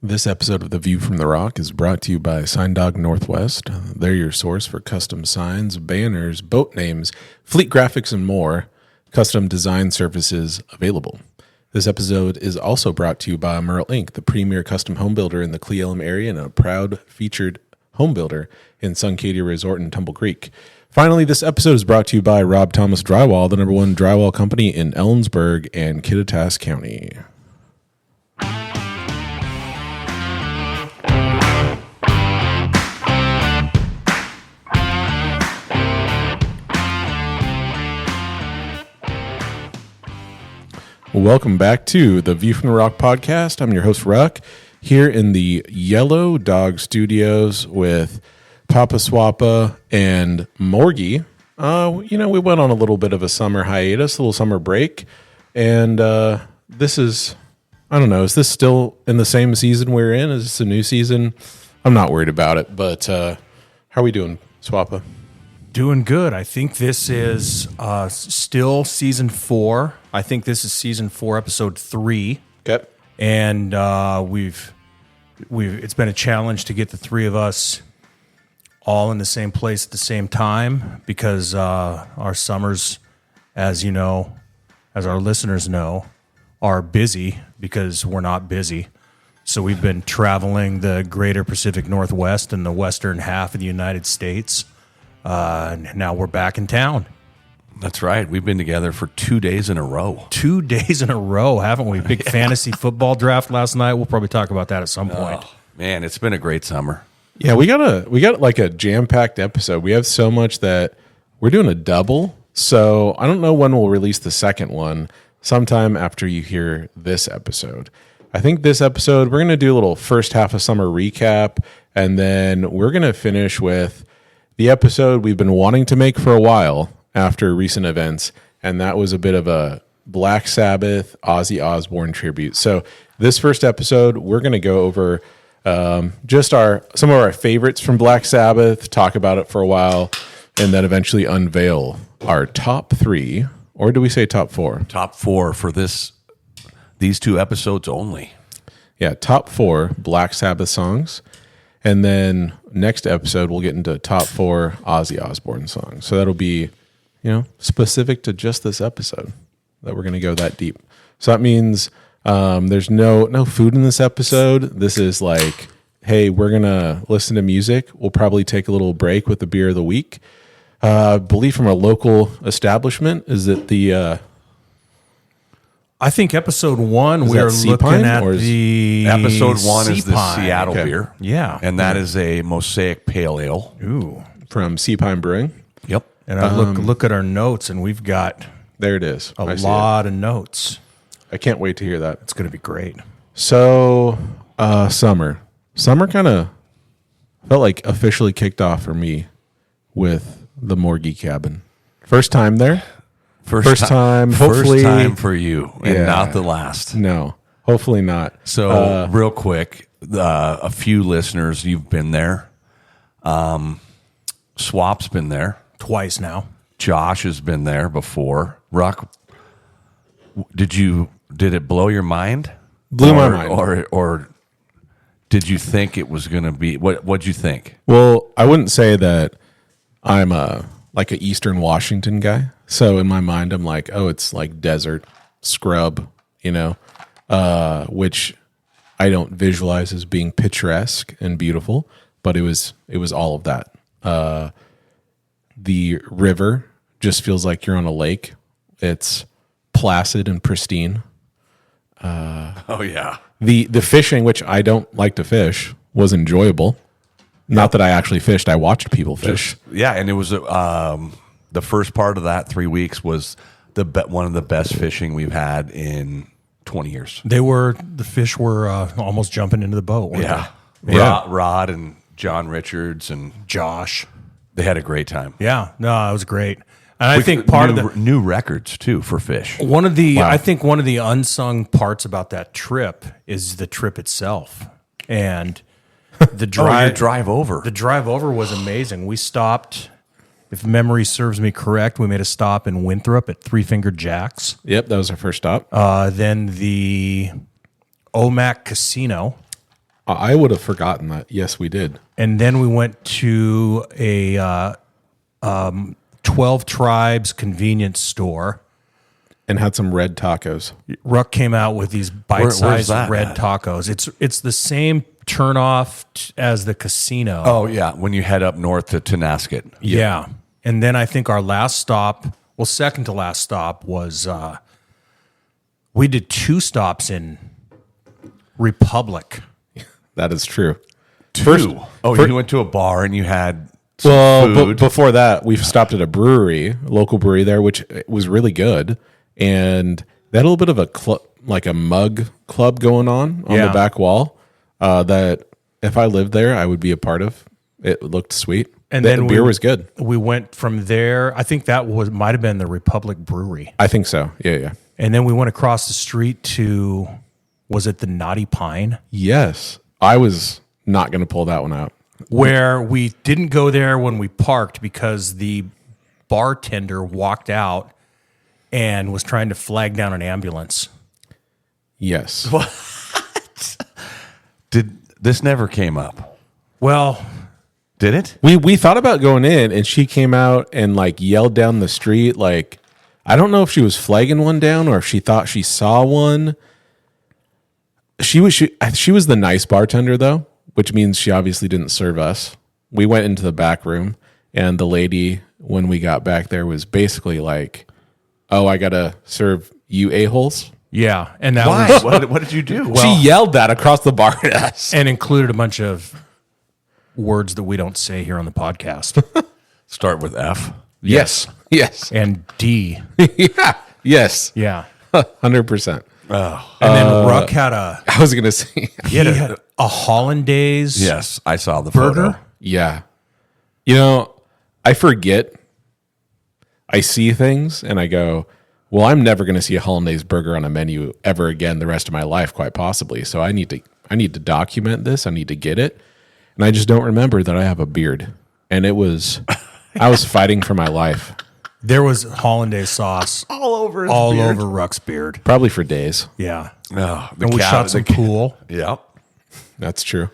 This episode of The View from the Rock is brought to you by Sign Dog Northwest. They're your source for custom signs, banners, boat names, fleet graphics, and more. Custom design services available. This episode is also brought to you by Merle Inc., the premier custom home builder in the Cle Elum area and a proud featured home builder in Suncadia Resort in Tumble Creek. Finally, this episode is brought to you by Rob Thomas Drywall, the #1 drywall company in Ellensburg and Kittitas County. Welcome back to the View from the Rock podcast. I'm your host, Ruck, here in the Yellow Dog Studios with Papa Swappa and Morgie. We went on a little bit of a summer hiatus, a little summer break, and this is, I don't know, is this still in the same season we're in? Is this a new season? I'm not worried about it, but how are we doing, Swappa? Doing good. I think this is still season 4. I think this is season 4, episode 3. Okay. And we've it's been a challenge to get the three of us all in the same place at the same time because our summers, as you know, as our listeners know, are busy because we're not busy. So we've been traveling the greater Pacific Northwest and the western half of the United States. Now we're back in town. That's right. We've been together for 2 days in a row. 2 days in a row, haven't we? Big fantasy football draft last night. We'll probably talk about that at some point. Oh, man, it's been a great summer. Yeah, we got like a jam-packed episode. We have so much that we're doing a double. So I don't know when we'll release the second one. Sometime after you hear this episode. I think this episode we're going to do a little first half of summer recap, and then we're going to finish with the episode we've been wanting to make for a while after recent events, and that was a bit of a Black Sabbath, Ozzy Osbourne tribute. So this first episode, we're going to go over just some of our favorites from Black Sabbath, talk about it for a while, and then eventually unveil our top 3, or do we say top 4? Top 4 for these 2 episodes only. Yeah, top 4 Black Sabbath songs. And then next episode, we'll get into top 4 Ozzy Osbourne songs. So that'll be, specific to just this episode that we're going to go that deep. So that means there's no food in this episode. This is like, hey, we're going to listen to music. We'll probably take a little break with the beer of the week. I believe from a local establishment is that the... I think episode 1, we're looking at the... Episode 1 is the Sea-Pine. Seattle beer. Yeah. And that is a Mosaic Pale Ale. Ooh. From Sea-Pine Brewing. Yep. And I look at our notes, and we've got There it is. a lot of notes. I can't wait to hear that. It's going to be great. So, summer. Summer kind of felt like officially kicked off for me with the Morgie cabin. First time there. First time, hopefully. First time for you, and not the last. No, hopefully not. So, real quick, a few listeners, you've been there. Swap's been there. Twice now. Josh has been there before. Ruck, did it blow your mind? Blew my mind. Or did you think it was going to be, what'd you think? Well, I wouldn't say that I'm like an Eastern Washington guy. So in my mind, I'm like, oh, it's like desert scrub, which I don't visualize as being picturesque and beautiful, but it was all of that. The river just feels like you're on a lake. It's placid and pristine. Oh yeah. The fishing, which I don't like to fish, was enjoyable. Not that I actually fished. I watched people fish. And it was the first part of that 3 weeks was one of the best fishing we've had in 20 years. The fish were almost jumping into the boat. Yeah. Rod and John Richards and Josh. They had a great time. Yeah. No, it was great. And I think part of the new records too for fish. I think one of the unsung parts about that trip is the trip itself. And the drive over. The drive over was amazing. We stopped, if memory serves me correct, we made a stop in Winthrop at Three Fingered Jack's. Yep, that was our first stop. Then the OMAC Casino. I would have forgotten that. Yes, we did. And then we went to a 12 Tribes convenience store. And had some red tacos. Ruck came out with these where's bite-sized that red at? tacos. It's the same turnoff as the casino. Oh, yeah. When you head up north to Tenasket. Yeah. And then I think our last stop, second to last stop was we did 2 stops in Republic. That is true. You went to a bar and you had some Well, food. before that, we stopped at a brewery, a local brewery there, which was really good. And they had a little bit of a mug club going on Yeah. the back wall that if I lived there, I would be a part of. It looked sweet. And The then beer was good. We went from there. I think that might have been the Republic Brewery. I think so. Yeah. And then we went across the street to, was it the Naughty Pine? Yes. I was not going to pull that one out. Where we didn't go there when we parked because the bartender walked out and was trying to flag down an ambulance. Yes. This never came up. Well, Did it? We thought about going in, and she came out and like yelled down the street. Like, I don't know if she was flagging one down or if she thought she saw one. She was the nice bartender though, which means she obviously didn't serve us. We went into the back room, and the lady, when we got back there, was basically like, "Oh, I gotta serve you a-holes." yeah. And that Why? was, What did you do? She yelled that across the bar at us. and included a bunch of words that we don't say here on the podcast. Start with F. Yes. And D. Yeah. Yes. Yeah. 100%. And then Ruck had a I was gonna say, he had a hollandaise Yes, I saw the burger. photo. yeah. I forget. I see things and I go, well, I'm never going to see a hollandaise burger on a menu ever again the rest of my life, quite possibly. So I need to document this. I need to get it. And I just don't remember that I have a beard. And I was fighting for my life, There was hollandaise sauce All over his all beard. over Ruck's beard. probably for days. Yeah. Oh, And we shot some pool. Yep. That's true.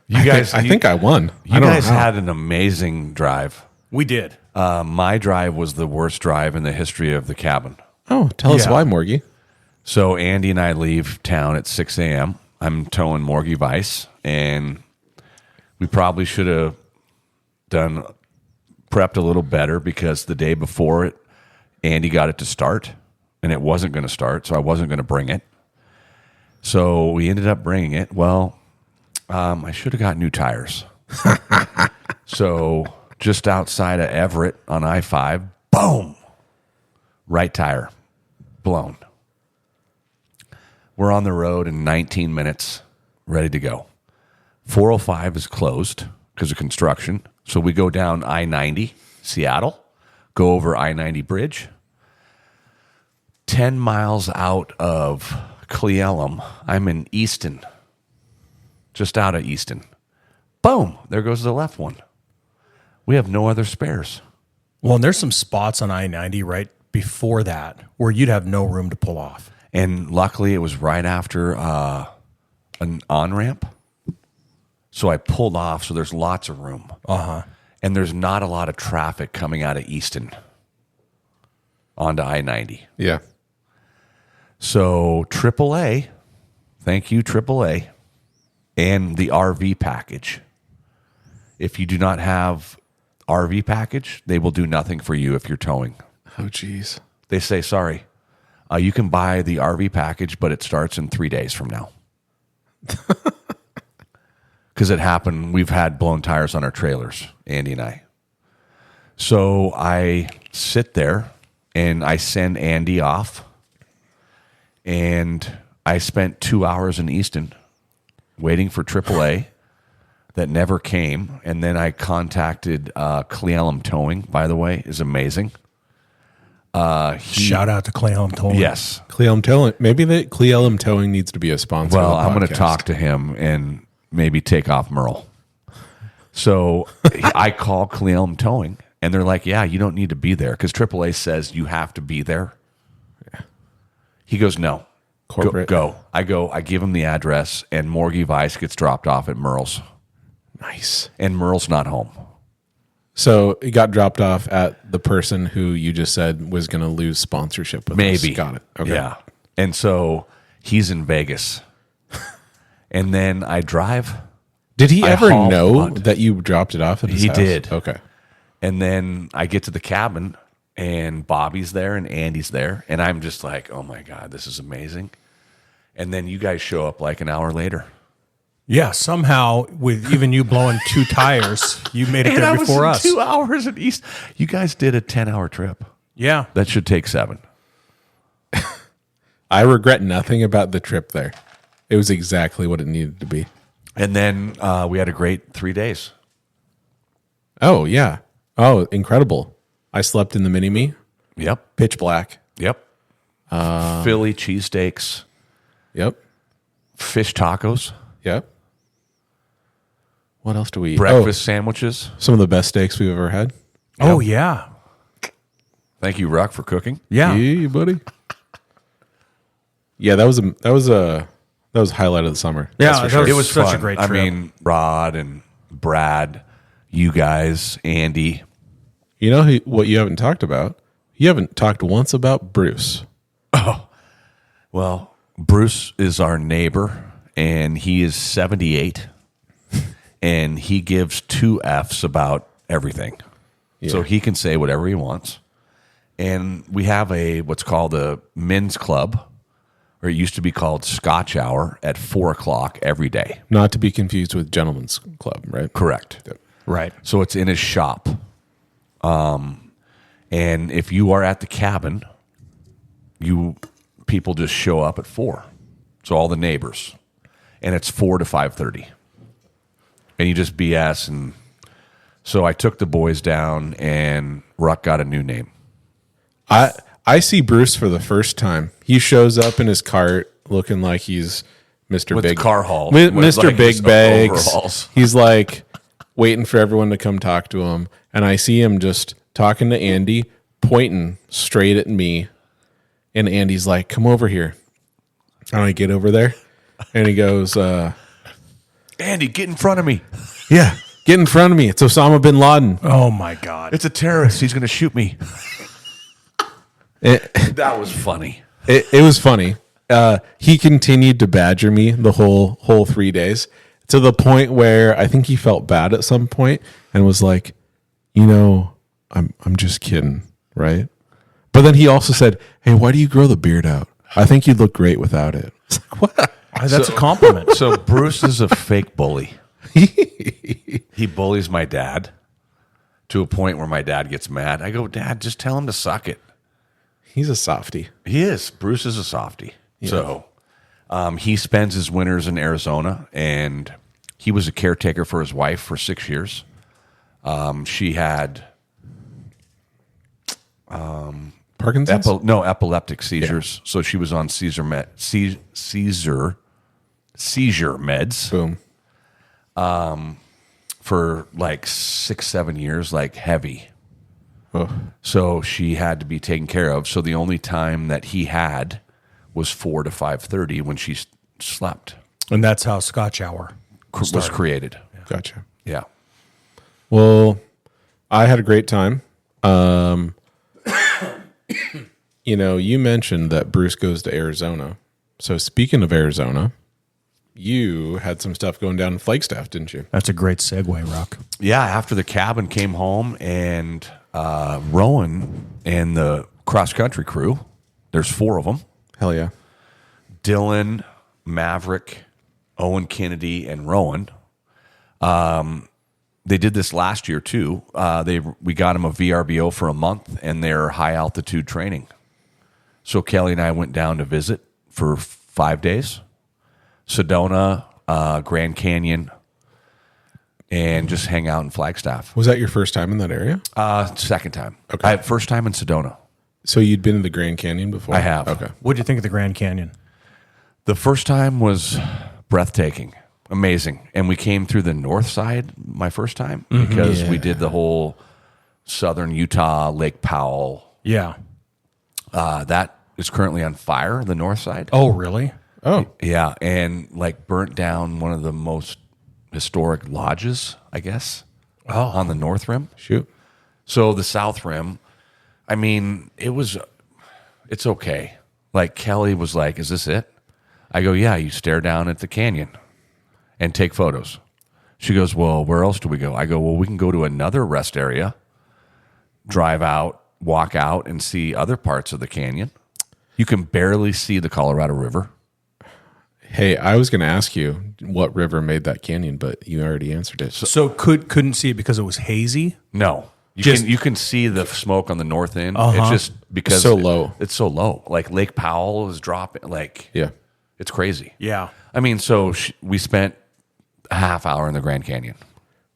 You guys, I think I won. I you don't guys know how. had an amazing drive. We did. My drive was the worst drive in the history of the cabin. Oh, tell us Yeah. why, Morgie. So Andy and I leave town at 6 a.m. I'm towing Morgie Vice, and we probably should have prepped a little better because the day before it, Andy got it to start, and it wasn't going to start, so I wasn't going to bring it. So we ended up bringing it. Well, I should have got new tires. So just outside of Everett on I-5, boom, right tire blown. We're on the road in 19 minutes, ready to go. 405 is closed because of construction. So we go down I-90, Seattle, go over I-90 bridge. 10 miles out of Cle Elum, I'm in Easton, just out of Easton. Boom, there goes the left one. We have no other spares. Well, and there's some spots on I-90 right before that where you'd have no room to pull off. And luckily, it was right after an on-ramp. So I pulled off, so there's lots of room. Uh-huh. And there's not a lot of traffic coming out of Easton onto I-90. Yeah. So AAA, thank you, AAA, and the RV package. If you do not have RV package, they will do nothing for you if you're towing. Oh, geez. They say, sorry, you can buy the RV package, but it starts in 3 days from now. Because it happened, we've had blown tires on our trailers, Andy and I. So I sit there and I send Andy off. And I spent 2 hours in Easton waiting for AAA that never came. And then I contacted Cle Elum Towing, by the way, is amazing. Shout out to Clay Elm Towing. Yes. Cle Elum Towing. Maybe the Cle Elum Towing needs to be a sponsor. Well, of the I'm going to podcast. talk to him and maybe take off Merle. So I call Cle Elum Towing, and they're like, yeah, you don't need to be there because AAA says you have to be there. He goes, no, corporate? Go. I give him the address, and Morgie Weiss gets dropped off at Merle's. Nice. And Merle's not home. So it got dropped off at the person who you just said was going to lose sponsorship with Maybe. us. Got it. Okay. Yeah. And so he's in Vegas. And then I drive. Did he ever hauled know butt. that you dropped it off at his He house? did. Okay. And then I get to the cabin, and Bobby's there, and Andy's there. And I'm just like, oh, my God, this is amazing. And then you guys show up like an hour later. Yeah, somehow with even you blowing 2 tires, you made it And there I before was us. in 2 hours at East. You guys did a 10-hour trip. Yeah. That should take 7. I regret nothing about the trip there. It was exactly what it needed to be. And then we had a great 3 days. Oh, yeah. Oh, incredible. I slept in the mini-me. Yep. Pitch black. Yep. Philly cheesesteaks, Yep. fish tacos, Yep. What else do we eat? breakfast sandwiches. Oh, some of the best steaks we've ever had. Oh, yeah. Thank you, Ruck, for cooking. Yeah. Yeah, buddy. Yeah, that was a highlight of the summer. Yeah, That's for that sure. was It was such fun. a great I trip. mean, Rod and Brad, you guys, Andy. You know what you haven't talked about? You haven't talked once about Bruce. Well, Bruce is our neighbor, and he is 78, and he gives 2 Fs about everything. So he can say whatever he wants. And we have what's called a men's club, or it used to be called Scotch Hour, at 4 o'clock every day. Not to be confused with Gentleman's Club, right? Correct. Right. So it's in his shop. And if you are at the cabin, people just show up at 4. So all the neighbors. And it's 4 to 5:30. And you just BS. And so I took the boys down, and Ruck got a new name. I see Bruce for the first time. He shows up in his cart looking like he's Mr. With Big the car haul. Mi- With, Mr. like, Big his Bags. overalls. He's like waiting for everyone to come talk to him, and I see him just talking to Andy, pointing straight at me, and Andy's like, "Come over here." And I get over there, and he goes, Andy, get in front of me. "Yeah, get in front of me. It's Osama bin Laden." Oh, my God. It's a terrorist. He's going to shoot me. That was funny. It was funny. He continued to badger me the whole 3 days, to the point where I think he felt bad at some point and was like, I'm just kidding, right? But then he also said, "Hey, why do you grow the beard out? I think you'd look great without it." It's like, what? That's a compliment. So Bruce is a fake bully. He bullies my dad to a point where my dad gets mad. I go, "Dad, just tell him to suck it." He's a softie. He is. Bruce is a softie. Yeah. So he spends his winters in Arizona, and he was a caretaker for his wife for 6 years. She had Parkinson's? epileptic seizures. Yeah. So she was on seizure meds. Boom. For like 6-7 years, like heavy. Oh. So she had to be taken care of. So the only time that he had was 4 to 5:30 when she slept. And that's how Scotch Hour Was created. Gotcha. Yeah. Well, I had a great time. You mentioned that Bruce goes to Arizona. So speaking of Arizona, you had some stuff going down in Flagstaff, didn't you? That's a great segue, Rock. Yeah. After the cabin came home, and Rowan and the cross country crew, there's 4 of them. Hell yeah. Dylan, Maverick, Owen Kennedy, and Rowan. They did this last year too. We got them a VRBO for a month, and they're high altitude training. So Kelly and I went down to visit for 5 days. Sedona, Grand Canyon, and just hang out in Flagstaff. Was that your first time in that area? Second time. Okay. First time in Sedona. So you'd been to the Grand Canyon before? I have. Okay. What do you think of the Grand Canyon? The first time was breathtaking, amazing. And we came through the north side my first time because we did the whole southern Utah, Lake Powell. Yeah. That is currently on fire, the north side. Oh, really? Oh, Yeah, and like burnt down one of the most historic lodges, I guess, on the north rim. shoot. So the south rim, I mean, it's okay. Like Kelly was like, "Is this it?" I go, "Yeah." You stare down at the canyon and take photos. She goes, "Well, where else do we go?" I go, "Well, we can go to another rest area, drive out, walk out, and see other parts of the canyon. You can barely see the Colorado River." Hey, I was going to ask you what river made that canyon, but you already answered it. So couldn't see it because it was hazy? No. You can see the smoke on the north end. Uh-huh. It's just because It's so low. It's so low. Like Lake Powell is dropping. Like Yeah. it's crazy. Yeah. I mean, so we spent a half hour in the Grand Canyon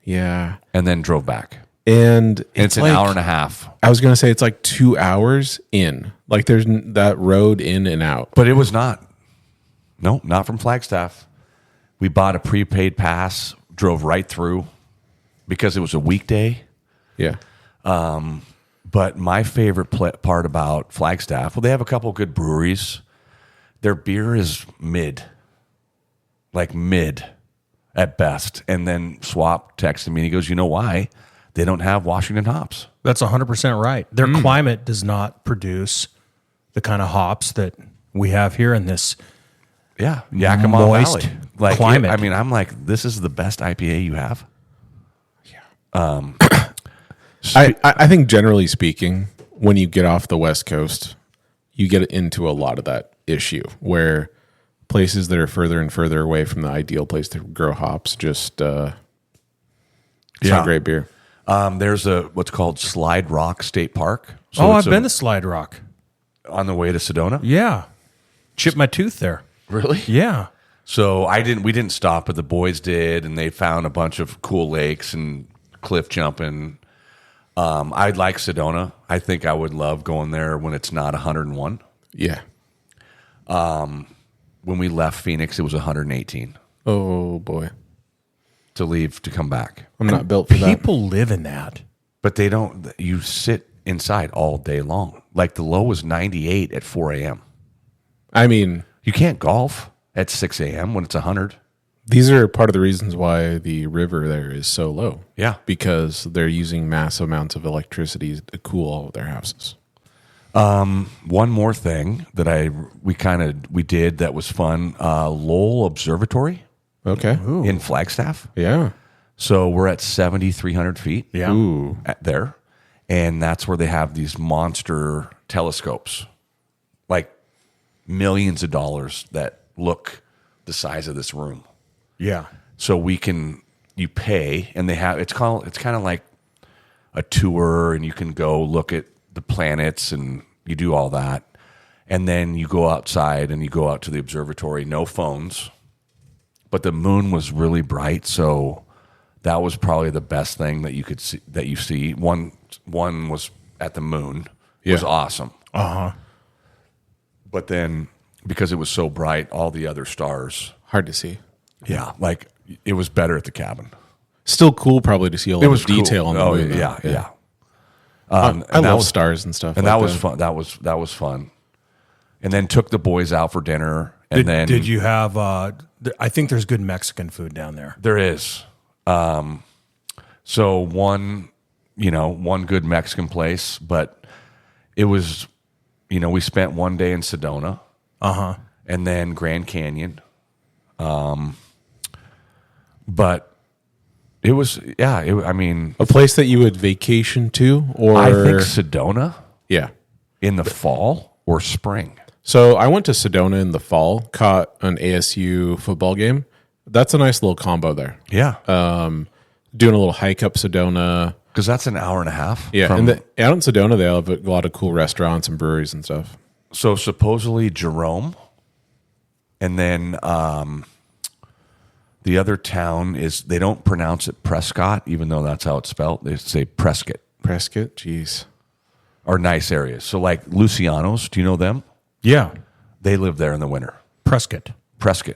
Yeah. and then drove back. And It's an like, hour and a half. I was going to say it's like 2 hours in. Like there's that road in and out. But it was not. No, not from Flagstaff. We bought a prepaid pass, drove right through because it was a weekday. Yeah. But my favorite part about Flagstaff, well, they have a couple good breweries. Their beer is mid at best. And then Swap texted me and he goes, "You know why? They don't have Washington hops." That's 100% right. Their climate does not produce the kind of hops that we have here in this. Yeah, Yakima Moist Valley. Like climate. I mean, I'm like, this is the best IPA you have. I think generally speaking, when you get off the West Coast, you get into a lot of that issue where places that are further and further away from the ideal place to grow hops just it's not great beer. There's what's called Slide Rock State Park. So I've it's been to Slide Rock. on the way to Sedona. Yeah. Chipped my tooth there. Really? Yeah. So we didn't stop, but the boys did, and they found a bunch of cool lakes and cliff jumping. I'd like Sedona. I think I would love going there when it's not 101. Yeah. When we left Phoenix, it was 118 Oh boy. to leave to come back. I'm not built for that. People live in that. But they don't. You sit inside all day long. Like the low was 98 at 4 a.m. I mean, You can't golf at 6 a.m. when it's 100. these are part of the reasons why the river there is so low. Yeah. Because they're using massive amounts of electricity to cool all of their houses. One more thing that we did that was fun. Lowell Observatory Okay. in Flagstaff. Yeah. So we're at 7,300 feet. Yeah. Ooh. There, and that's where they have these monster telescopes, like millions of dollars that look the size of this room. Yeah. So you pay, and it's kind of like a tour, and you can go look at the planets, and you do all that, and then you go outside and you go out to the observatory. No phones, but the moon was really bright, so that was probably the best thing that you could see. That you see one was at the moon. It was Yeah. awesome. Uh-huh. But then because it was so bright, all the other stars, Hard to see. yeah, like it was better at the cabin. Still cool probably to see a lot of detail on the moon. though. Yeah. I And love that was, stars and stuff. and like that was fun. That was fun. And then took the boys out for dinner. And then Did you have, I think there's good Mexican food down there. there is, so one good Mexican place, but it was, we spent one day in Sedona, and then Grand Canyon, but it was a place that you would vacation to, or I think Sedona yeah. in the fall or spring. So I went to Sedona in the fall, caught an ASU football game. That's a nice little combo there. Yeah, Doing a little hike up Sedona. because that's an hour and a half. Yeah, from- and out in Sedona they have a lot of cool restaurants and breweries and stuff. So supposedly Jerome, and then the other town they don't pronounce it Prescott, even though that's how it's spelled. They say Prescott. Prescott, jeez. Are nice areas. So like Luciano's, do you know them? Yeah. They live there in the winter. Prescott. Prescott,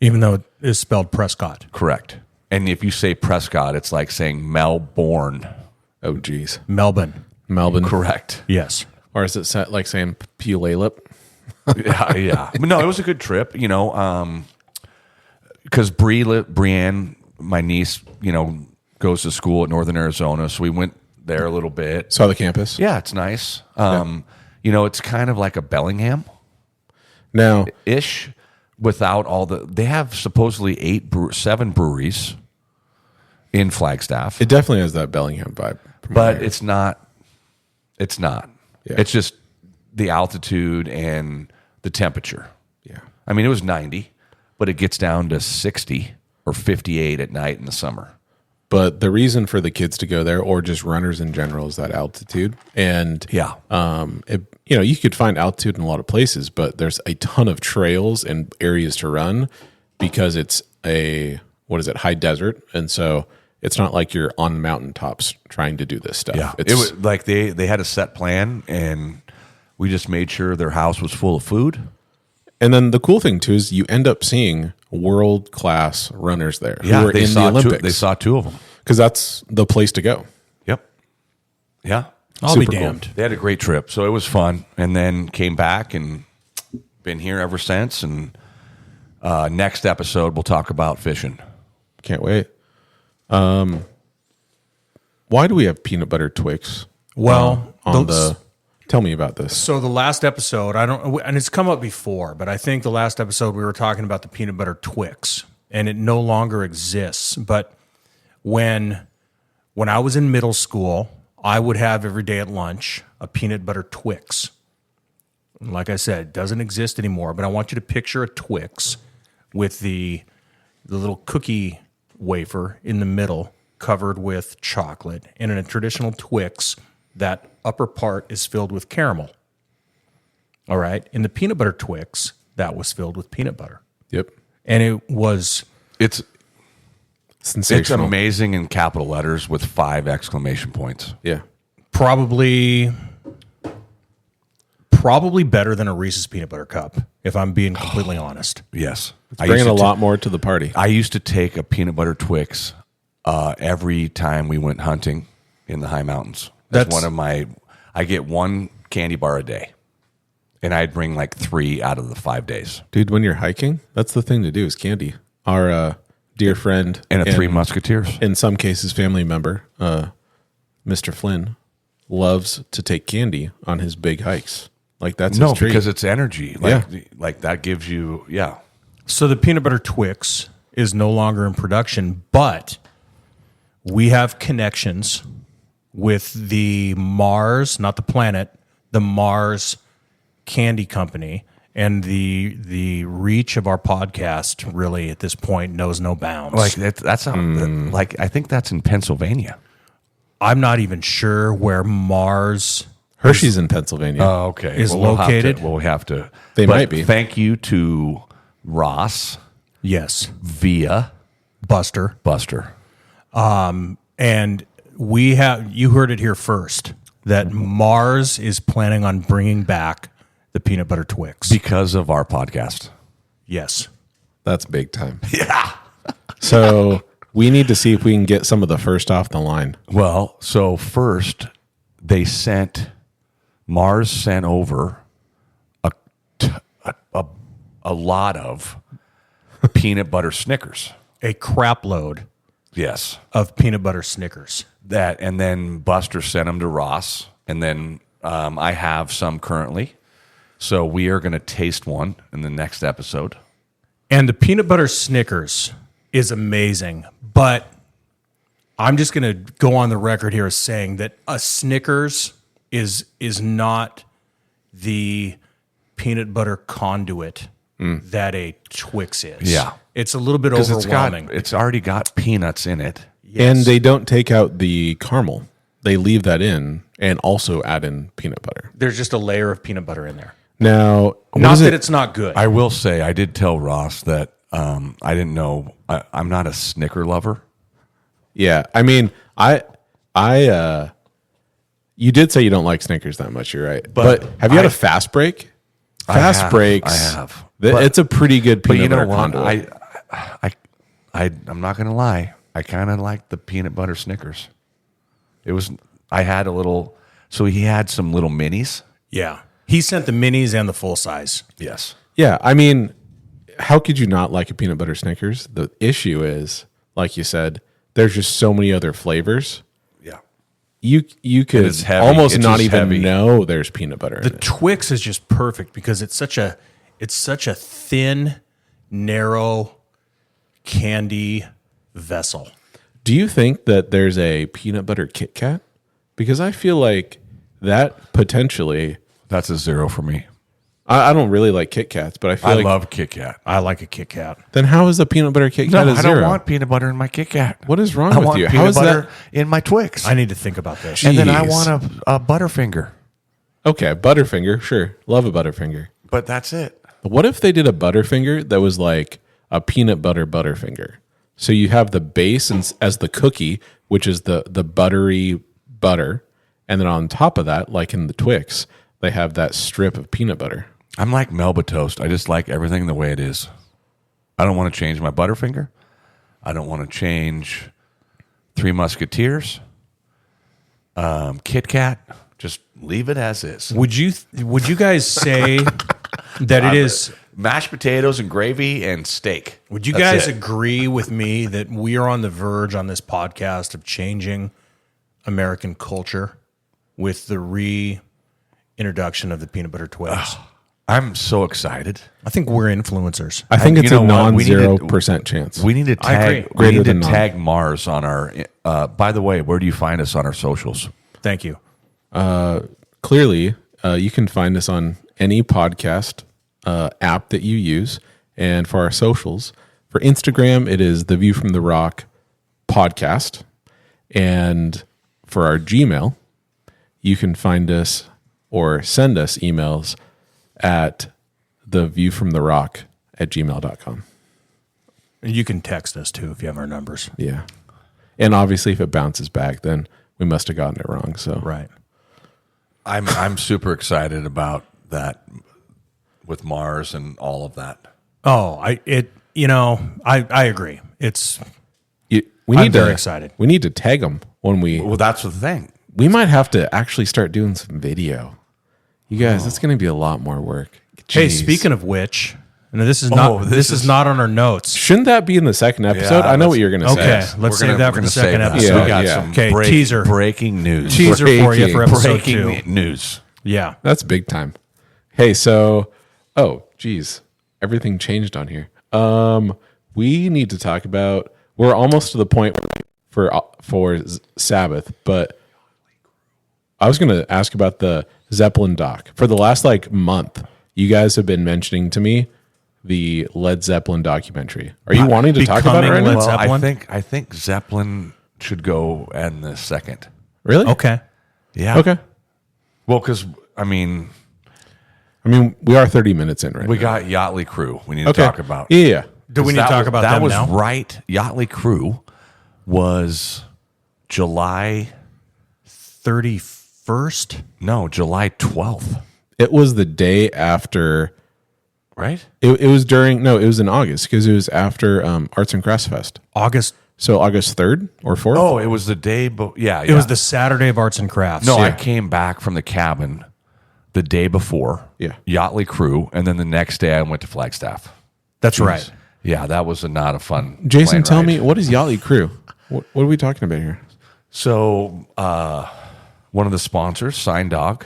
Even though it is spelled Prescott. correct. And if you say Prescott, it's like saying Melbourne. Oh, jeez. Melbourne. Melbourne. Correct. Yes. Or is it like saying Puyallup? Yeah. But no, it was a good trip, because Brienne, my niece, goes to school at Northern Arizona, so we went there a little bit. Saw the campus? Yeah, it's nice. It's kind of like a Bellingham Now, ish, without all they have supposedly 7 breweries in Flagstaff, it definitely has that Bellingham vibe. but it's not. It's not. Yeah. It's just the altitude and the temperature. Yeah. I mean, it was 90, but it gets down to 60 or 58 at night in the summer. But the reason for the kids to go there, or just runners in general, is that altitude. And Yeah. you could find altitude in a lot of places, but there's a ton of trails and areas to run because it's high desert, and so it's not like you're on mountaintops trying to do this stuff. Yeah, it was like they had a set plan, and we just made sure their house was full of food. And then the cool thing too is you end up seeing world-class runners there who are in the Olympics. They saw 2 of them because that's the place to go. Yep. Yeah. I'll be Super cool. damned. They had a great trip, so it was fun. And then came back and been here ever since. And next episode, we'll talk about fishing. Can't wait. Why do we have peanut butter Twix? Well, Tell me about this. So the last episode, and it's come up before, but I think the last episode we were talking about the peanut butter Twix, and it no longer exists. But when I was in middle school, I would have every day at lunch a peanut butter Twix. Like I said, it doesn't exist anymore, but I want you to picture a Twix with the little cookie wafer in the middle covered with chocolate. And in a traditional Twix, that upper part is filled with caramel. All right. In the peanut butter Twix, that was filled with peanut butter. Yep. And it was It's Sensational. amazing in capital letters with 5 exclamation points. Yeah. probably better than a Reese's peanut butter cup, if I'm being completely honest. Yes. Bringing a lot more to the party. I used to take a peanut butter Twix every time we went hunting in the high mountains. That's one of my. I get 1 candy bar a day, and I'd bring like 3 out of the 5 days. Dude, when you're hiking, that's the thing to do is candy. Our dear friend And a 3 Musketeers. in some cases family member, Mr. Flynn, loves to take candy on his big hikes. Like that's his treat. because it's energy. Like that gives you So the peanut butter Twix is no longer in production, but we have connections with the Mars, not the planet, the Mars Candy Company, and the reach of our podcast really at this point knows no bounds. Like that's like I think that's in Pennsylvania. I'm not even sure where Mars Hershey's in Pennsylvania. Oh, okay. Is located? We'll have to. They might be. Thank you to Ross Yes, via Buster. And you heard it here first that Mars is planning on bringing back the peanut butter Twix. because of our podcast. Yes. That's big time. Yeah. So we need to see if we can get some of the first off the line. Well, so first Mars sent over a lot of peanut butter Snickers. A crap load Yes. of peanut butter Snickers. And then Buster sent them to Ross, and then I have some currently. So we are going to taste one in the next episode. And the peanut butter Snickers is amazing, but I'm just going to go on the record here as saying that a Snickers is not the peanut butter conduit that a Twix is. Yeah. It's a little bit Because overwhelming. it's already got peanuts in it. And they don't take out the caramel. They leave that in and also add in peanut butter. There's just a layer of peanut butter in there. Now, Not that it's not good. I will say, I did tell Ross that I didn't know. I'm not a Snicker lover. Yeah, I mean, you did say you don't like Snickers that much. You're right, but have you had a fast break? Fast breaks. I have. It's a pretty good peanut butter what? conduit. I'm not going to lie. I kind of like the peanut butter Snickers. I had a little. So he had some little minis. Yeah. He sent the minis and the full size. Yes. Yeah, I mean, how could you not like a peanut butter Snickers? The issue is, like you said, there's just so many other flavors. Yeah. You could it's heavy. almost It's not just even heavy. know there's peanut butter in The it. Twix is just perfect because it's such a thin, narrow candy vessel. Do you think that there's a peanut butter Kit Kat? Because I feel like that potentially. That's a 0 for me. I don't really like Kit Kats, but I feel I like. love Kit Kat. I like a Kit Kat. Then how is the peanut butter Kit Kat No, a I 0? don't want peanut butter in my Kit Kat. What is wrong I with want you? How peanut is butter that? in my Twix. I need to think about this. And then I Jeez. want a Butterfinger. Okay, Butterfinger, sure. Love a Butterfinger. But that's it. But what if they did a Butterfinger that was like a peanut butter Butterfinger? So you have the base as the cookie, which is the buttery butter. And then on top of that, like in the Twix, they have that strip of peanut butter. I'm like Melba Toast. I just like everything the way it is. I don't want to change my Butterfinger. I don't want to change Three Musketeers. Kit Kat. Just leave it as is. Would you guys say that it is? Mashed potatoes and gravy and steak. Would you That's guys it. agree with me that we are on the verge on this podcast of changing American culture with the reintroduction of the peanut butter Twix? I'm so excited. I think we're influencers. I think And it's you a know what? We need to- non-0% chance. We need to I agree. tag. We Greater need to than none. tag Mars on our. By the way, where do you find us on our socials? Thank you. Clearly, you can find us on any podcast app that you use. And for our socials, for Instagram, it is the View from the Rock podcast. And for our Gmail, you can find us or send us emails at theviewfromtherock@gmail.com. And you can text us too if you have our numbers. Yeah. And obviously, if it bounces back, then we must have gotten it wrong. So Right. I'm super excited about that with Mars and all of that. Oh, I agree. It's we I'm need very to excited. We need to tag them when we. Well, that's the thing. We might have to actually start doing some video. You guys, it's going to be a lot more work. Hey, Jeez. speaking of which, and this is this is is- not on our notes. Shouldn't that be in the second episode? Yeah, I know let's- what you're going to Okay, say. let's We're save that we're for the save second that. episode. Yeah, We got yeah. some Okay, teaser. breaking news. Teaser for you for episode breaking 2. news. Yeah. That's big time. Hey, so, geez, everything changed on here. We need to talk about. We're almost to the point for Sabbath, but I was going to ask about the Zeppelin doc. For the last month, you guys have been mentioning to me the Led Zeppelin documentary. Are you wanting to talk about it right Becoming now? Led Well, Zeppelin? I think Zeppelin should go in the second. Really? Okay. Yeah. Okay. Well, because I mean, We are 30 minutes in right we now. got Yachtly Crew. We need to Okay. talk about. Yeah. Do we need to talk about that? them Was now? right. Yachtly Crew was July 31st? No, July 12th. It was the day after. Right? It was during. No, it was in August because it was after Arts and Crafts Fest. August. So August 3rd or 4th? Oh, it was the day. Yeah, It was the Saturday of Arts and Crafts. No, I Yeah. came back from the cabin the day before. Yeah. Yachtly Crew, and then the next day I went to Flagstaff. That's right. Yeah, that was not a fun. Jason, plane tell ride. me, what is Yachtly Crew? What are we talking about here? So, one of the sponsors, Sign Dog,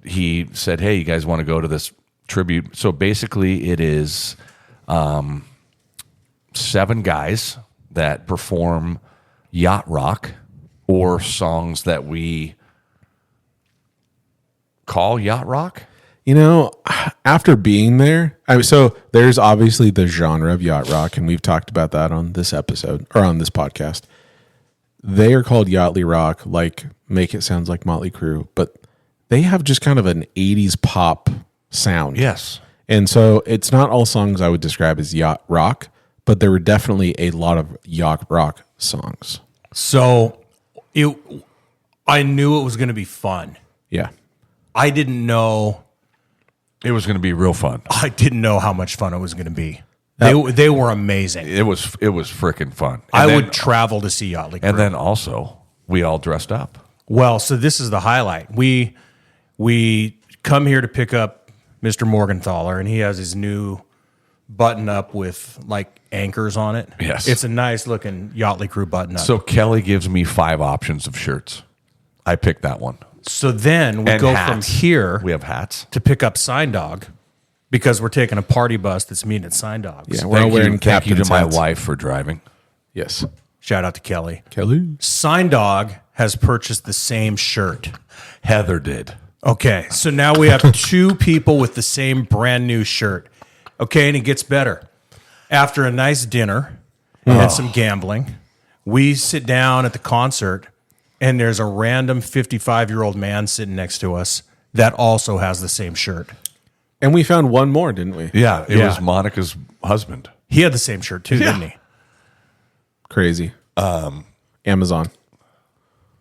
he said, "Hey, you guys want to go to this tribute?" So basically, it is 7 guys that perform yacht rock or songs that we call yacht rock. You know, after being there, so there's obviously the genre of yacht rock, and we've talked about that on this episode or on this podcast. They are called Yachtly Rock, like make it sounds like Motley Crue, but they have just kind of an 80s pop sound. Yes. And so it's not all songs I would describe as yacht rock, but there were definitely a lot of yacht rock songs. So I knew it was going to be fun. Yeah. I didn't know It was going to be real fun. how much fun it was going to be. They were amazing. It was freaking fun. I And would then- travel to see Yachtly Crew. And then also, we all dressed up. Well, so this is the highlight. We We come here to pick up Mr. Morgenthaler, and he has his new button up with like anchors on it. Yes. It's a nice looking Yachtly Crew button up. So Kelly gives me 5 options of shirts. I picked that one. So then we And go hats. from here We have hats. to pick up Sign Dog because we're taking a party bus that's meeting at Sign Dog's. Yeah, we're all wearing Thank you captain's to my hats. wife for driving. Yes. Shout out to Kelly. Kelly. Sign Dog has purchased the same shirt. Heather did. Okay, so now we have 2 people with the same brand new shirt. Okay, and it gets better. After a nice dinner and some gambling, we sit down at the concert, and there's a random 55-year-old man sitting next to us that also has the same shirt. And we found one more, didn't we? Yeah, it Yeah. was Monica's husband. He had the same shirt too, didn't he? Crazy. Amazon.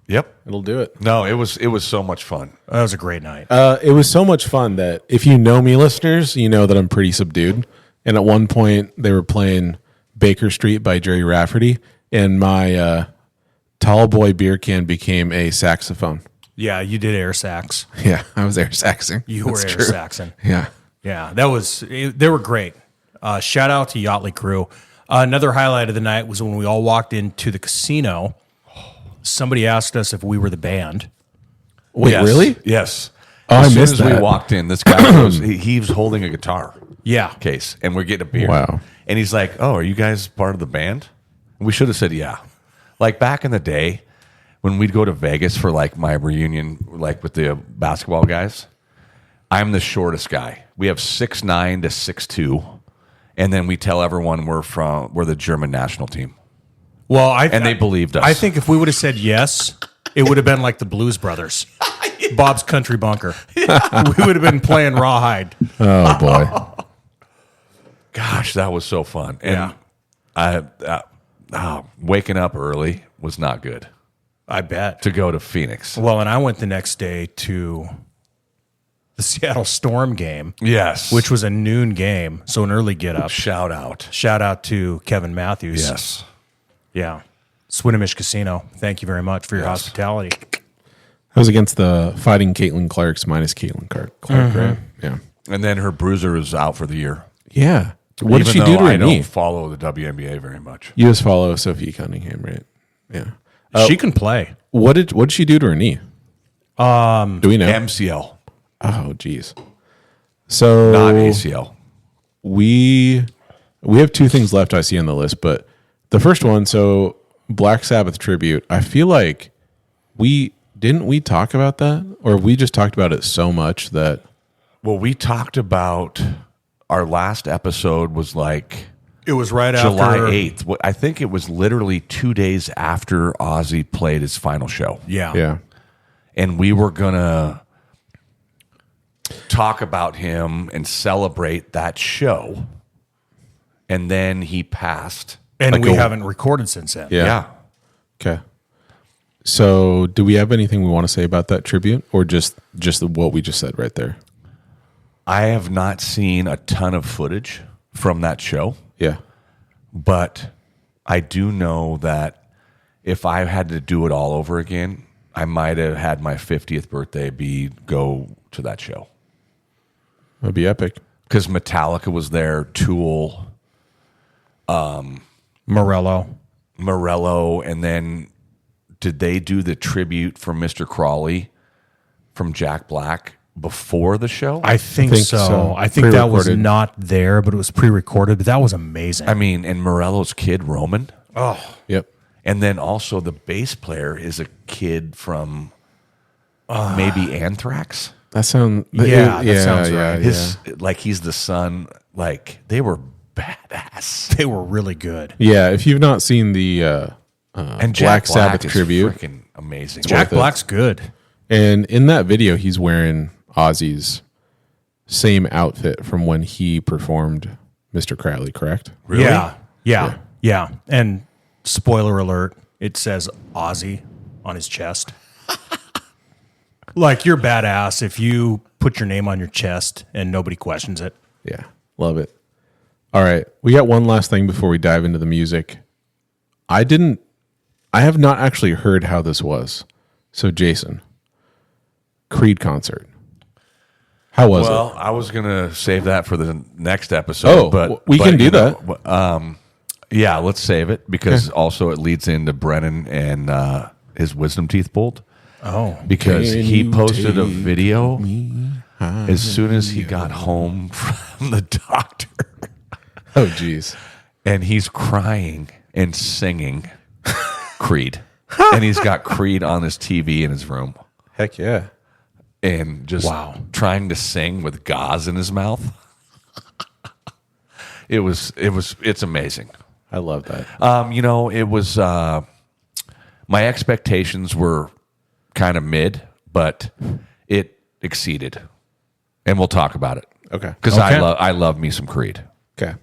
Yep. It'll do it. No, it was so much fun. That was a great night. It was so much fun that if you know me, listeners, you know that I'm pretty subdued. And at one point, they were playing Baker Street by Jerry Rafferty, and my tall boy beer can became a saxophone. Yeah, you did air sax. Yeah, I was air saxing. You That's were air true. saxing. Yeah. Yeah, they were great. Shout out to Yachtly Crew. Another highlight of the night was when we all walked into the casino. Somebody asked us if we were the band. Wait, Yes. really? Yes. Oh, as I soon missed as that. we walked in, this guy he was holding a guitar Yeah. case, and we're getting a beer. Wow. And he's like, "Oh, are you guys part of the band?" And we should have said, "Yeah." Like back in the day, when we'd go to Vegas for like my reunion, like with the basketball guys, I'm the shortest guy. We have 6'9" to 6'2", and then we tell everyone we're the German national team. Well, They believed us. I think if we would have said yes, it would have been like the Blues Brothers. Bob's Country Bunker. We would have been playing Rawhide. Oh, boy. Gosh, that was so fun. And waking up early was not good I bet. to go to Phoenix. Well, and I went the next day to the Seattle Storm game, Yes. which was a noon game, so an early get up. shout out. Shout out to Kevin Matthews. Yes. Yeah. Swinomish Casino. Thank you very much for your hospitality. I was against the Fighting Caitlin Clark's minus Caitlin Clark, right? Yeah. And then her bruiser is out for the year. Yeah. What did Even she do though to her I knee? don't follow the WNBA very much. You just follow Sophie Cunningham, right? Yeah. She can play. What did she do to her knee? Do we know? MCL, Oh, geez. So not ACL. we have 2 things left I see on the list, but the first one, so Black Sabbath tribute. I feel like we talk about that, or we just talked about it so much that Well, we talked about our last episode was like It was right July after 8th. I think it was literally 2 days after Ozzy played his final show. yeah. And we were going to talk about him and celebrate that show. And then he passed. And Like we a- haven't recorded since then. Yeah. Okay. So, do we have anything we want to say about that tribute, or just what we just said right there? I have not seen a ton of footage from that show, Yeah. but I do know that if I had to do it all over again, I might have had my 50th birthday go to that show. That'd be epic. Because Metallica was there, Tool, Morello. and then did they do the tribute for Mr. Crawley from Jack Black before the show? I think so. so. I think that was Pre-recorded. not there, but it was pre-recorded. But that was amazing. I mean, and Morello's kid, Roman. Yep. And then also the bass player is a kid from maybe Anthrax. That sounds. Yeah, that sounds right. His like he's the son. Like they were badass. They were really good. Yeah. If you've not seen the And Black Jack Sabbath Black is tribute, freaking amazing. Jack it. Black's good. and in that video, he's wearing Ozzy's same outfit from when he performed Mr. Crowley, correct? Really? Yeah. And spoiler alert, it says Ozzy on his chest. Like, you're badass if you put your name on your chest and nobody questions it. Yeah. Love it. All right. We got one last thing before we dive into the music. I have not actually heard how this was. So, Jason, Creed concert. How was it? Well, I was going to save that for the next episode. Oh, but we can do that. Yeah, let's save it because also it leads into Brennan and his wisdom teeth pulled. Oh. Because Can he you posted a take video as soon as he got home from the doctor. Oh, geez. And he's crying and singing Creed. And he's got Creed on his TV in his room. Heck yeah. And just trying to sing with gauze in his mouth. It's amazing. I love that. It was my expectations were kind of mid, but it exceeded. And we'll talk about it. Okay. Because I love me some Creed. Okay.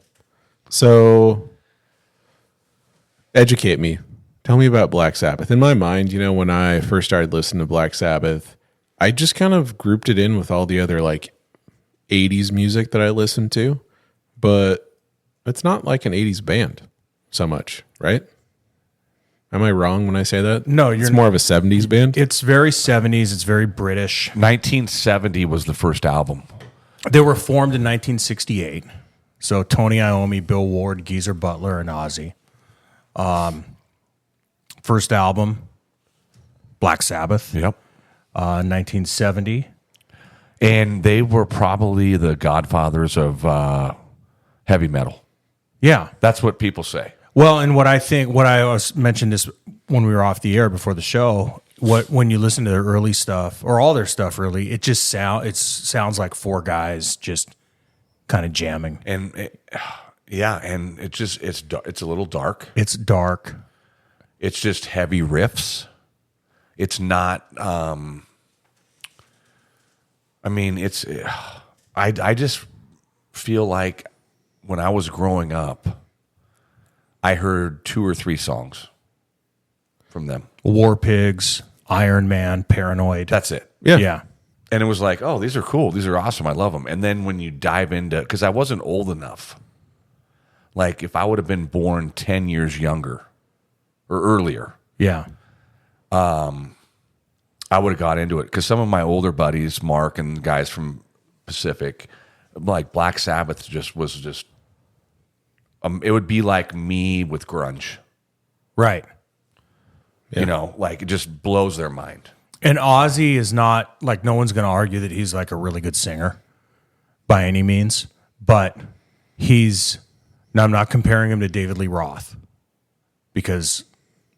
So educate me. Tell me about Black Sabbath. In my mind, when I first started listening to Black Sabbath, I just kind of grouped it in with all the other like 80s music that I listened to, but it's not like an 80s band so much, right? Am I wrong when I say that? No, it's more of a 70s band. It's very 70s. It's very British. 1970 was the first album. They were formed in 1968. So Tony Iommi, Bill Ward, Geezer Butler, and Ozzy. First album, Black Sabbath. Yep. 1970. And they were probably the godfathers of heavy metal. Yeah. That's what people say. Well, and what I mentioned this when we were off the air before the show, when you listen to their early stuff, or all their stuff really, it sounds like four guys just kind of jamming. And and it's a little dark. It's dark. It's just heavy riffs. It's not I just feel like when I was growing up, I heard 2 or 3 songs from them. War Pigs, Iron Man, Paranoid. That's it. Yeah. And it was like, oh, these are cool. These are awesome. I love them. And then when you dive into, because I wasn't old enough. Like if I would have been born 10 years younger or earlier. Yeah. I would have got into it. Because some of my older buddies, Mark and guys from Pacific, like Black Sabbath was it would be like me with grunge. Right. Yeah. Like it just blows their mind. And Ozzy is not, like, no one's going to argue that he's like a really good singer by any means, but now I'm not comparing him to David Lee Roth because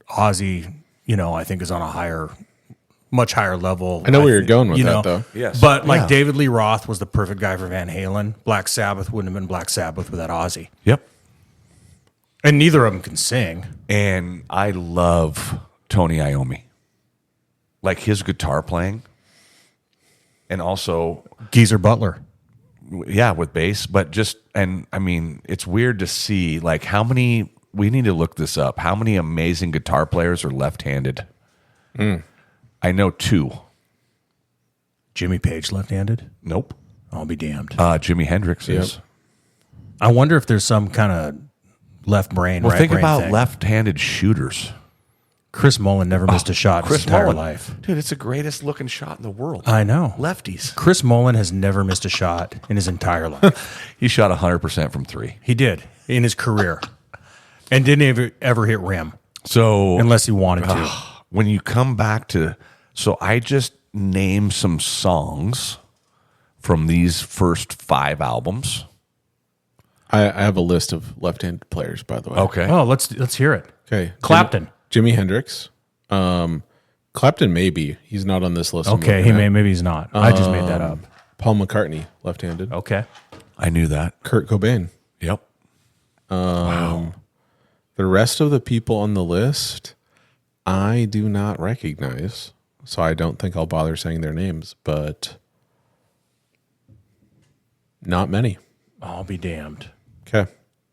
Ozzy, I think is on a much higher level. I know where you're going with that, though. Yes. But David Lee Roth was the perfect guy for Van Halen. Black Sabbath wouldn't have been Black Sabbath without Ozzy. Yep. And neither of them can sing. And I love Tony Iommi. Like his guitar playing. And also Geezer Butler. Yeah, with bass. But it's weird to see like we need to look this up. How many amazing guitar players are left-handed? I know 2. Jimmy Page left-handed? Nope. I'll be damned. Jimi Hendrix is. I wonder if there's some kind of left brain, right think brain about thing. left-handed shooters. Chris Mullen never missed a shot in his entire life. Dude, it's the greatest looking shot in the world. I know. Lefties. Chris Mullen has never missed a shot in his entire life. He shot 100% from 3. He did in his career. And didn't ever hit rim. So Unless he wanted to. When you come back to... So I just named some songs from these first 5 albums. I have a list of left-handed players, by the way. Okay. Oh, let's hear it. Okay. Clapton. Jimi Hendrix. Clapton maybe. He's not on this list. Okay, maybe he's not. I just made that up. Paul McCartney, left-handed. Okay. I knew that. Kurt Cobain. Yep. The rest of the people on the list, I do not recognize, so I don't think I'll bother saying their names, but not many. I'll be damned.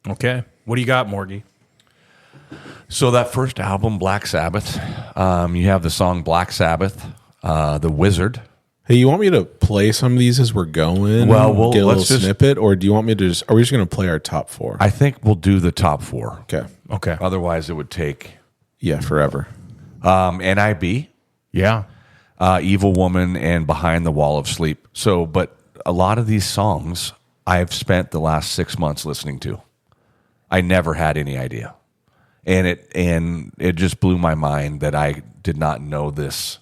Okay. What do you got, Morgie? So that first album, Black Sabbath, you have the song Black Sabbath, The Wizard. Hey, you want me to play some of these as we're going? Well, get a little let's just- snippet, or do you want me to are we just going to play our top 4? I think we'll do the top 4. Okay. Otherwise, it would take Yeah, forever. NIB, Yeah. Evil Woman, and Behind the Wall of Sleep. So, but a lot of these songs I've spent the last 6 months listening to. I never had any idea. And it just blew my mind that I did not know this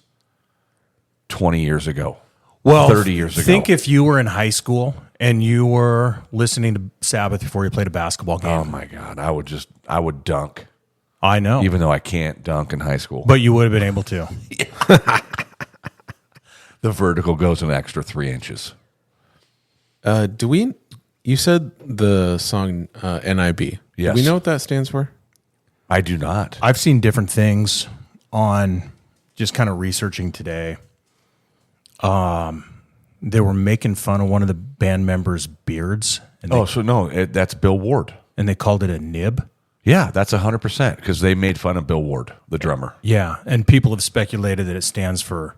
20 years ago. Well, 30 years ago. Think if you were in high school and you were listening to Sabbath before you played a basketball game. Oh my God. I would dunk. I know. Even though I can't dunk in high school. But you would have been able to. The vertical goes an extra 3 inches. You said the song NIB. Yes. Do we know what that stands for? I do not. I've seen different things on just kind of researching today. They were making fun of one of the band members' beards. And that's Bill Ward. and they called it a nib. Yeah, that's 100% because they made fun of Bill Ward, the drummer. Yeah, and people have speculated that it stands for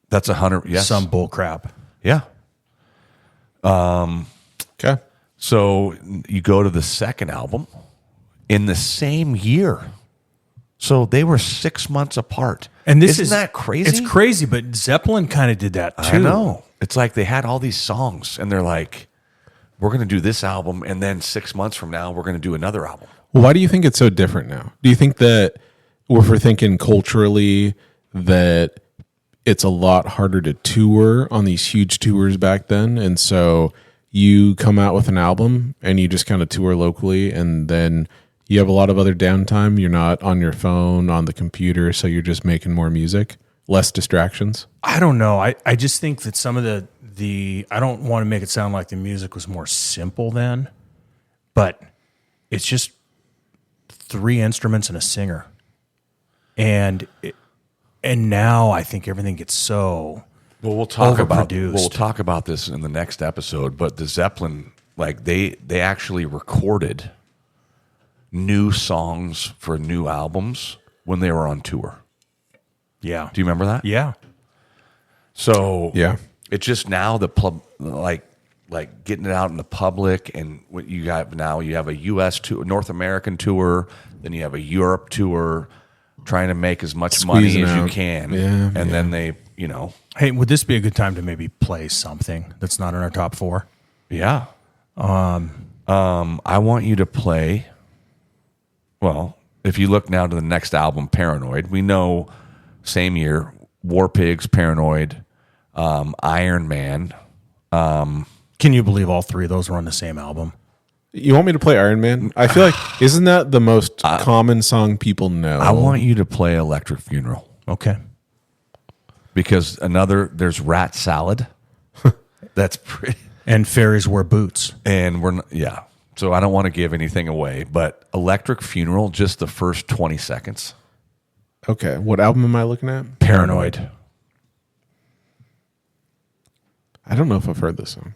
That's 100. Yes, some bull crap. Yeah. Okay. So you go to the second album in the same year. So they were 6 months apart. And this Isn't that crazy? It's crazy, but Zeppelin kind of did that too. I know. It's like they had all these songs, and they're like, we're going to do this album, and then 6 months from now, we're going to do another album. Well, why do you think it's so different now? Do you think that, or if we're thinking culturally, that it's a lot harder to tour on these huge tours back then? And so you come out with an album and you just kind of tour locally, and then you have a lot of other downtime. You're not on your phone, on the computer, so you're just making more music, less distractions. I don't know. I just think that some of the I don't want to make it sound like the music was more simple then, but it's just 3 instruments and a singer. And now I think everything gets so We'll talk overproduced. about this in the next episode. But the Zeppelin, like they actually recorded new songs for new albums when they were on tour. Yeah. Do you remember that? Yeah. So Yeah. it's just now the like getting it out in the public, and what you got now, you have a U.S. tour, North American tour, then you have a Europe tour, trying to make as much Squeezing money as you out. can, Yeah, and then they, you know, Hey, would this be a good time to maybe play something that's not in our top 4? yeah. I want you to play. Well, if you look now to the next album, Paranoid, we know same year, War Pigs, Paranoid, Iron Man. Can you believe all 3 of those were on the same album? You want me to play Iron Man? I feel like, isn't that the most common song people know? I want you to play Electric Funeral. Okay. Because there's Rat Salad. That's pretty. And Fairies Wear Boots. And yeah. So I don't want to give anything away, but Electric Funeral, just the first 20 seconds. Okay. What album am I looking at? Paranoid. I don't know if I've heard this song.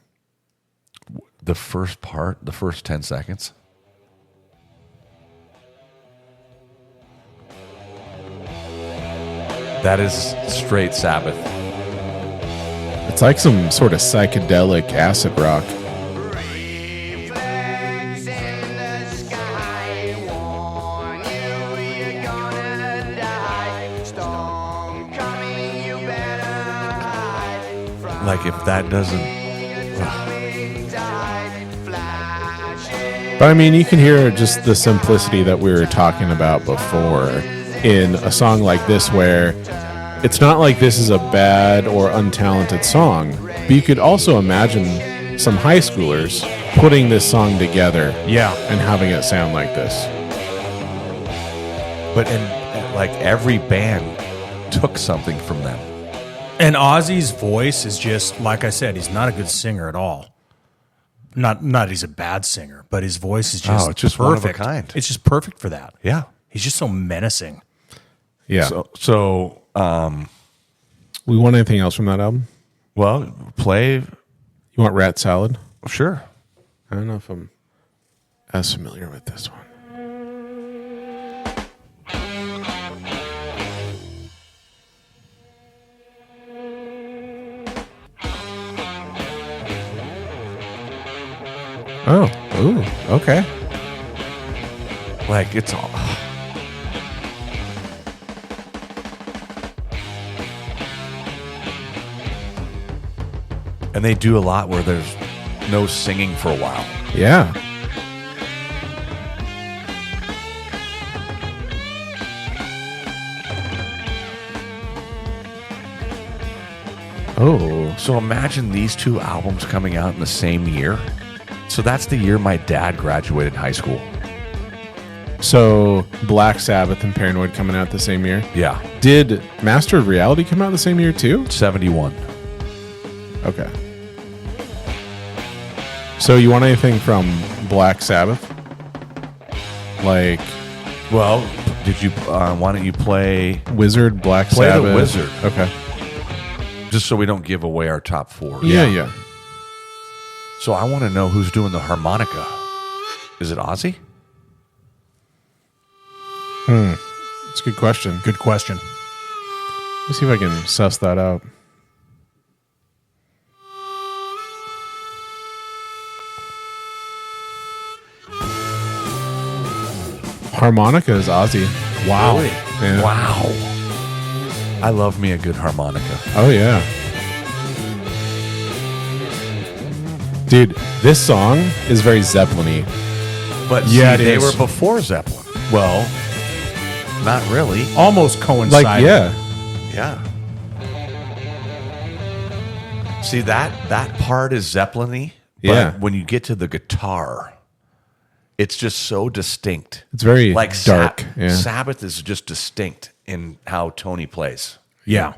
The first part, the first 10 seconds. That is straight Sabbath. It's like some sort of psychedelic acid rock. Like if that doesn't... But I mean, you can hear just the simplicity that we were talking about before in a song like this, where it's not like this is a bad or untalented song, but you could also imagine some high schoolers putting this song together, Yeah. and having it sound like this. But like every band took something from them. And Ozzy's voice is just, like I said, he's not a good singer at all. Not he's a bad singer, but his voice is just it's just perfect. one of a kind. It's just perfect for that. Yeah. He's just so menacing. Yeah. So We want anything else from that album? well, play. You want Rat Salad? Sure. I don't know if I'm as familiar with this one. Oh, ooh, okay. Like it's all. And they do a lot where there's no singing for a while. Yeah. Oh. So imagine these two albums coming out in the same year. So that's the year my dad graduated high school. So Black Sabbath and Paranoid coming out the same year. Yeah. Did Master of Reality come out the same year too? 71. Okay. So you want anything from Black Sabbath? Like, Well, did you? Why don't you play Wizard, Black Play the Sabbath? Wizard. Okay. just so we don't give away our top four? Yeah. So I want to know who's doing the harmonica. Is it Ozzy? It's a good question. Good question. Let me see if I can suss that out. Harmonica is Ozzy. Wow. Really? Yeah. Wow. I love me a good harmonica. Oh, yeah. Dude, this song is very Zeppelin-y. But Yeah, it see, they is. were before Zeppelin. Well, not really. Almost coincided. Like, yeah. Yeah. See, that part is Zeppelin-y. But Yeah. when you get to the guitar, it's just so distinct. It's very Like dark. Yeah. Sabbath is just distinct in how Tony plays. Yeah.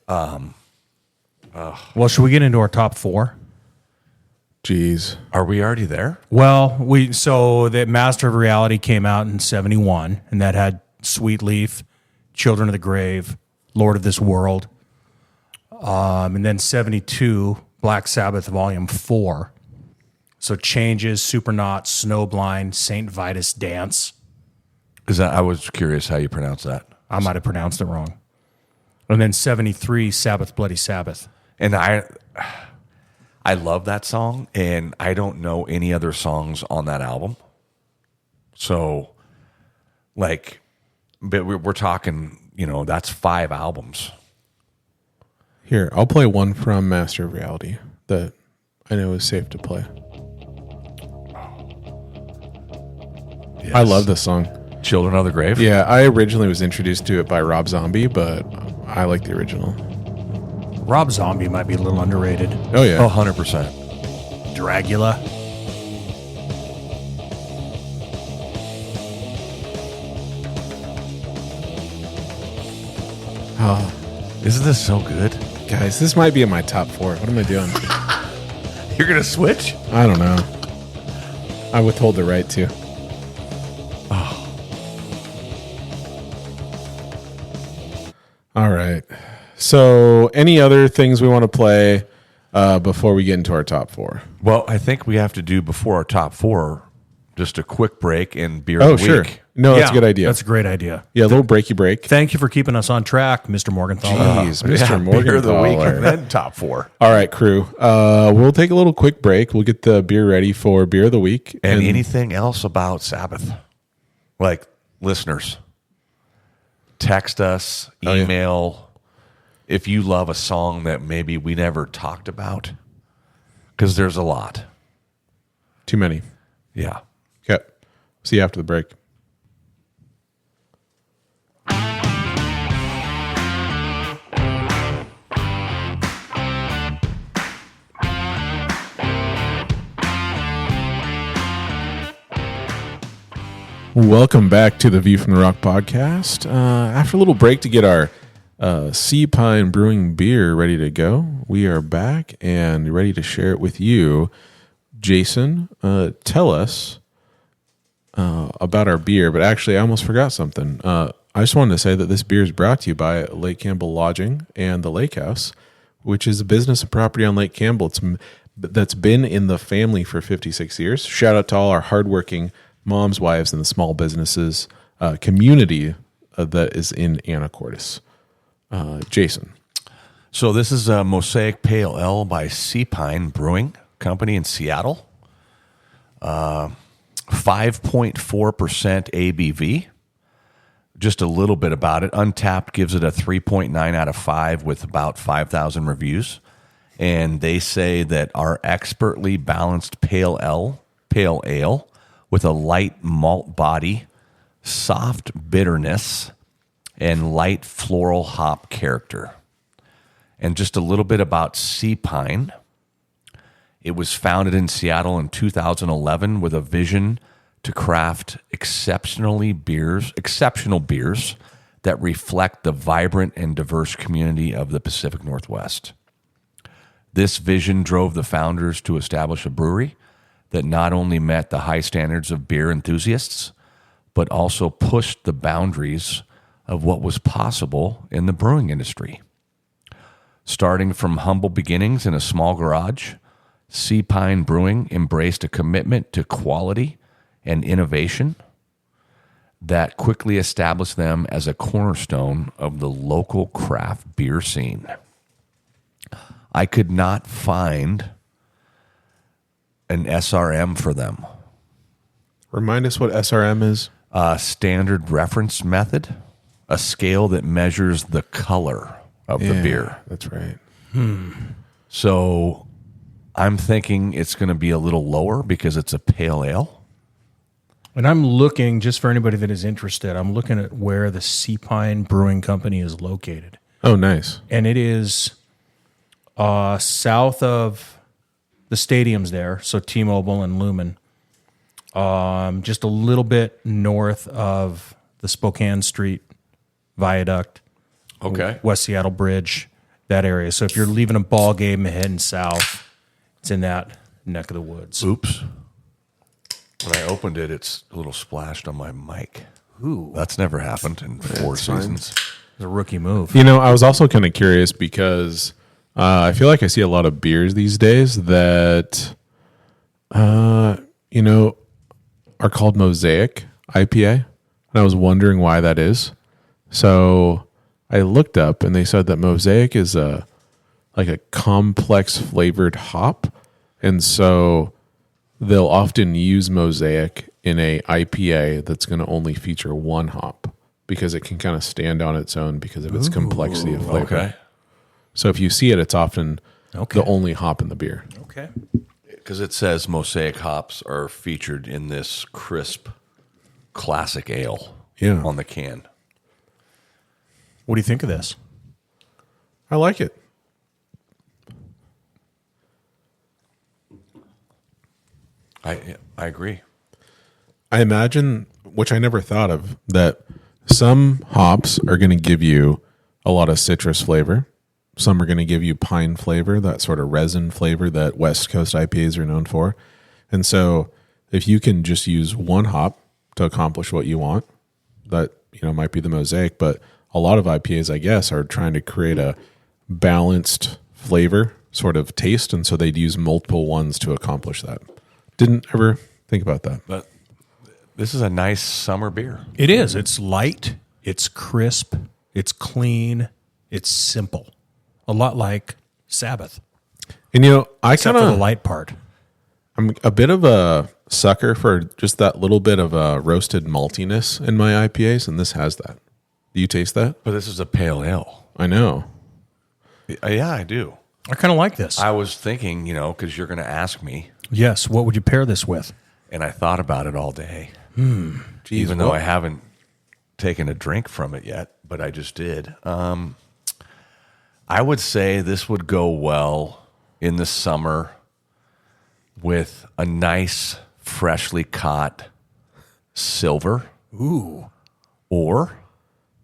Well, should we get into our top four? Jeez. Are we already there? Well, so the Master of Reality came out in 71, and that had Sweet Leaf, Children of the Grave, Lord of This World. And then 72, Black Sabbath Volume 4. So Changes, Supernaut, Snowblind, Saint Vitus Dance. I was curious how you pronounce that. I might have pronounced it wrong. And then 73, Sabbath Bloody Sabbath. And I love that song, and I don't know any other songs on that album. So, like, but we're talking, that's 5 albums. Here, I'll play one from Master of Reality that I know is safe to play. Yes. I love this song. Children of the Grave? Yeah, I originally was introduced to it by Rob Zombie, but I like the original. Rob Zombie might be a little underrated. Oh, yeah. 100%. Dragula. Isn't this so good? Guys, this might be in my top 4. What am I doing? You're going to switch? I don't know. I withhold the right to. All right. So, any other things we want to play before we get into our top 4? Well, I think we have to do before our top 4 just a quick break and beer Oh, of the sure. week. No, that's a good idea. That's a great idea. Yeah, a little breaky break. Thank you for keeping us on track, Mr. Morgenthau. Jeez, Mr. Beer of the week Morgenthaler. and then top 4. All right, crew. We'll take a little quick break. We'll get the beer ready for beer of the week. And anything else about Sabbath? Like, listeners, text us, Oh, yeah. email, if you love a song that maybe we never talked about, because there's a lot. Too many. Yeah. Okay. See you after the break. Welcome back to the View from the Rock podcast. After a little break to get our Sea Pine Brewing beer ready to go, we are back and ready to share it with you. Jason, tell us about our beer, but actually I almost forgot something. I just wanted to say that this beer is brought to you by Lake Campbell Lodging and the Lake House, which is a business and property on Lake Campbell. That's been in the family for 56 years. Shout out to all our hardworking moms, wives, and the small businesses community that is in Anacortes. Jason. So this is a Mosaic Pale Ale by Sea Pine Brewing Company in Seattle. 5.4% ABV. Just a little bit about it. Untapped gives it a 3.9 out of 5 with about 5,000 reviews. And they say that our expertly balanced pale ale with a light malt body, soft bitterness, and light floral hop character. And just a little bit about Sea Pine. It was founded in Seattle in 2011 with a vision to craft exceptional beers that reflect the vibrant and diverse community of the Pacific Northwest. This vision drove the founders to establish a brewery that not only met the high standards of beer enthusiasts, but also pushed the boundaries of what was possible in the brewing industry. Starting from humble beginnings in a small garage, Sea Pine Brewing embraced a commitment to quality and innovation that quickly established them as a cornerstone of the local craft beer scene. I could not find an SRM for them. Remind us what SRM is. Standard reference method, a scale that measures the color of the beer. That's right. So I'm thinking it's going to be a little lower because it's a pale ale. And I'm looking, just for anybody that is interested, I'm looking at where the Sea Pine Brewing Company is located. Oh, nice. And it is south of the stadiums there, so T-Mobile and Lumen. Just a little bit north of the Spokane Street Viaduct. Okay. West Seattle Bridge, that area. So if you're leaving a ball game and heading south, it's in that neck of the woods. Oops. When I opened it, it's a little splashed on my mic. Ooh. That's never happened in 4 seasons. It's a rookie move. You know, I was also kind of curious because I feel like I see a lot of beers these days that, you know, are called Mosaic IPA. And I was wondering why that is. So I looked up and they said that Mosaic is like a complex flavored hop. And so they'll often use Mosaic in a IPA that's going to only feature one hop because it can kind of stand on its own because of its complexity of flavor. Okay. So if you see it, it's often the only hop in the beer. Okay. Because it says Mosaic hops are featured in this crisp classic ale on the can. What do you think of this? I like it. I agree. I imagine, which I never thought of, that some hops are going to give you a lot of citrus flavor. Some are going to give you pine flavor, that sort of resin flavor that West Coast IPAs are known for. And so if you can just use one hop to accomplish what you want, that, you know, might be the Mosaic, but a lot of IPAs, I guess, are trying to create a balanced flavor sort of taste. And so they'd use multiple ones to accomplish that. Didn't ever think about that. But this is a nice summer beer. It is. It's light. It's crisp. It's clean. It's simple. A lot like Sabbath. And, you know, Except for the light part. I'm a bit of a sucker for just that little bit of a roasted maltiness in my IPAs, and this has that. Do you taste that? But this is a pale ale. I know. Yeah, I do. I kind of like this. I was thinking, you know, because you're going to ask me. Yes. What would you pair this with? And I thought about it all day. Jeez, Even though I haven't taken a drink from it yet, but I just did. I would say this would go well in the summer with a nice, freshly caught silver. Ooh. Or,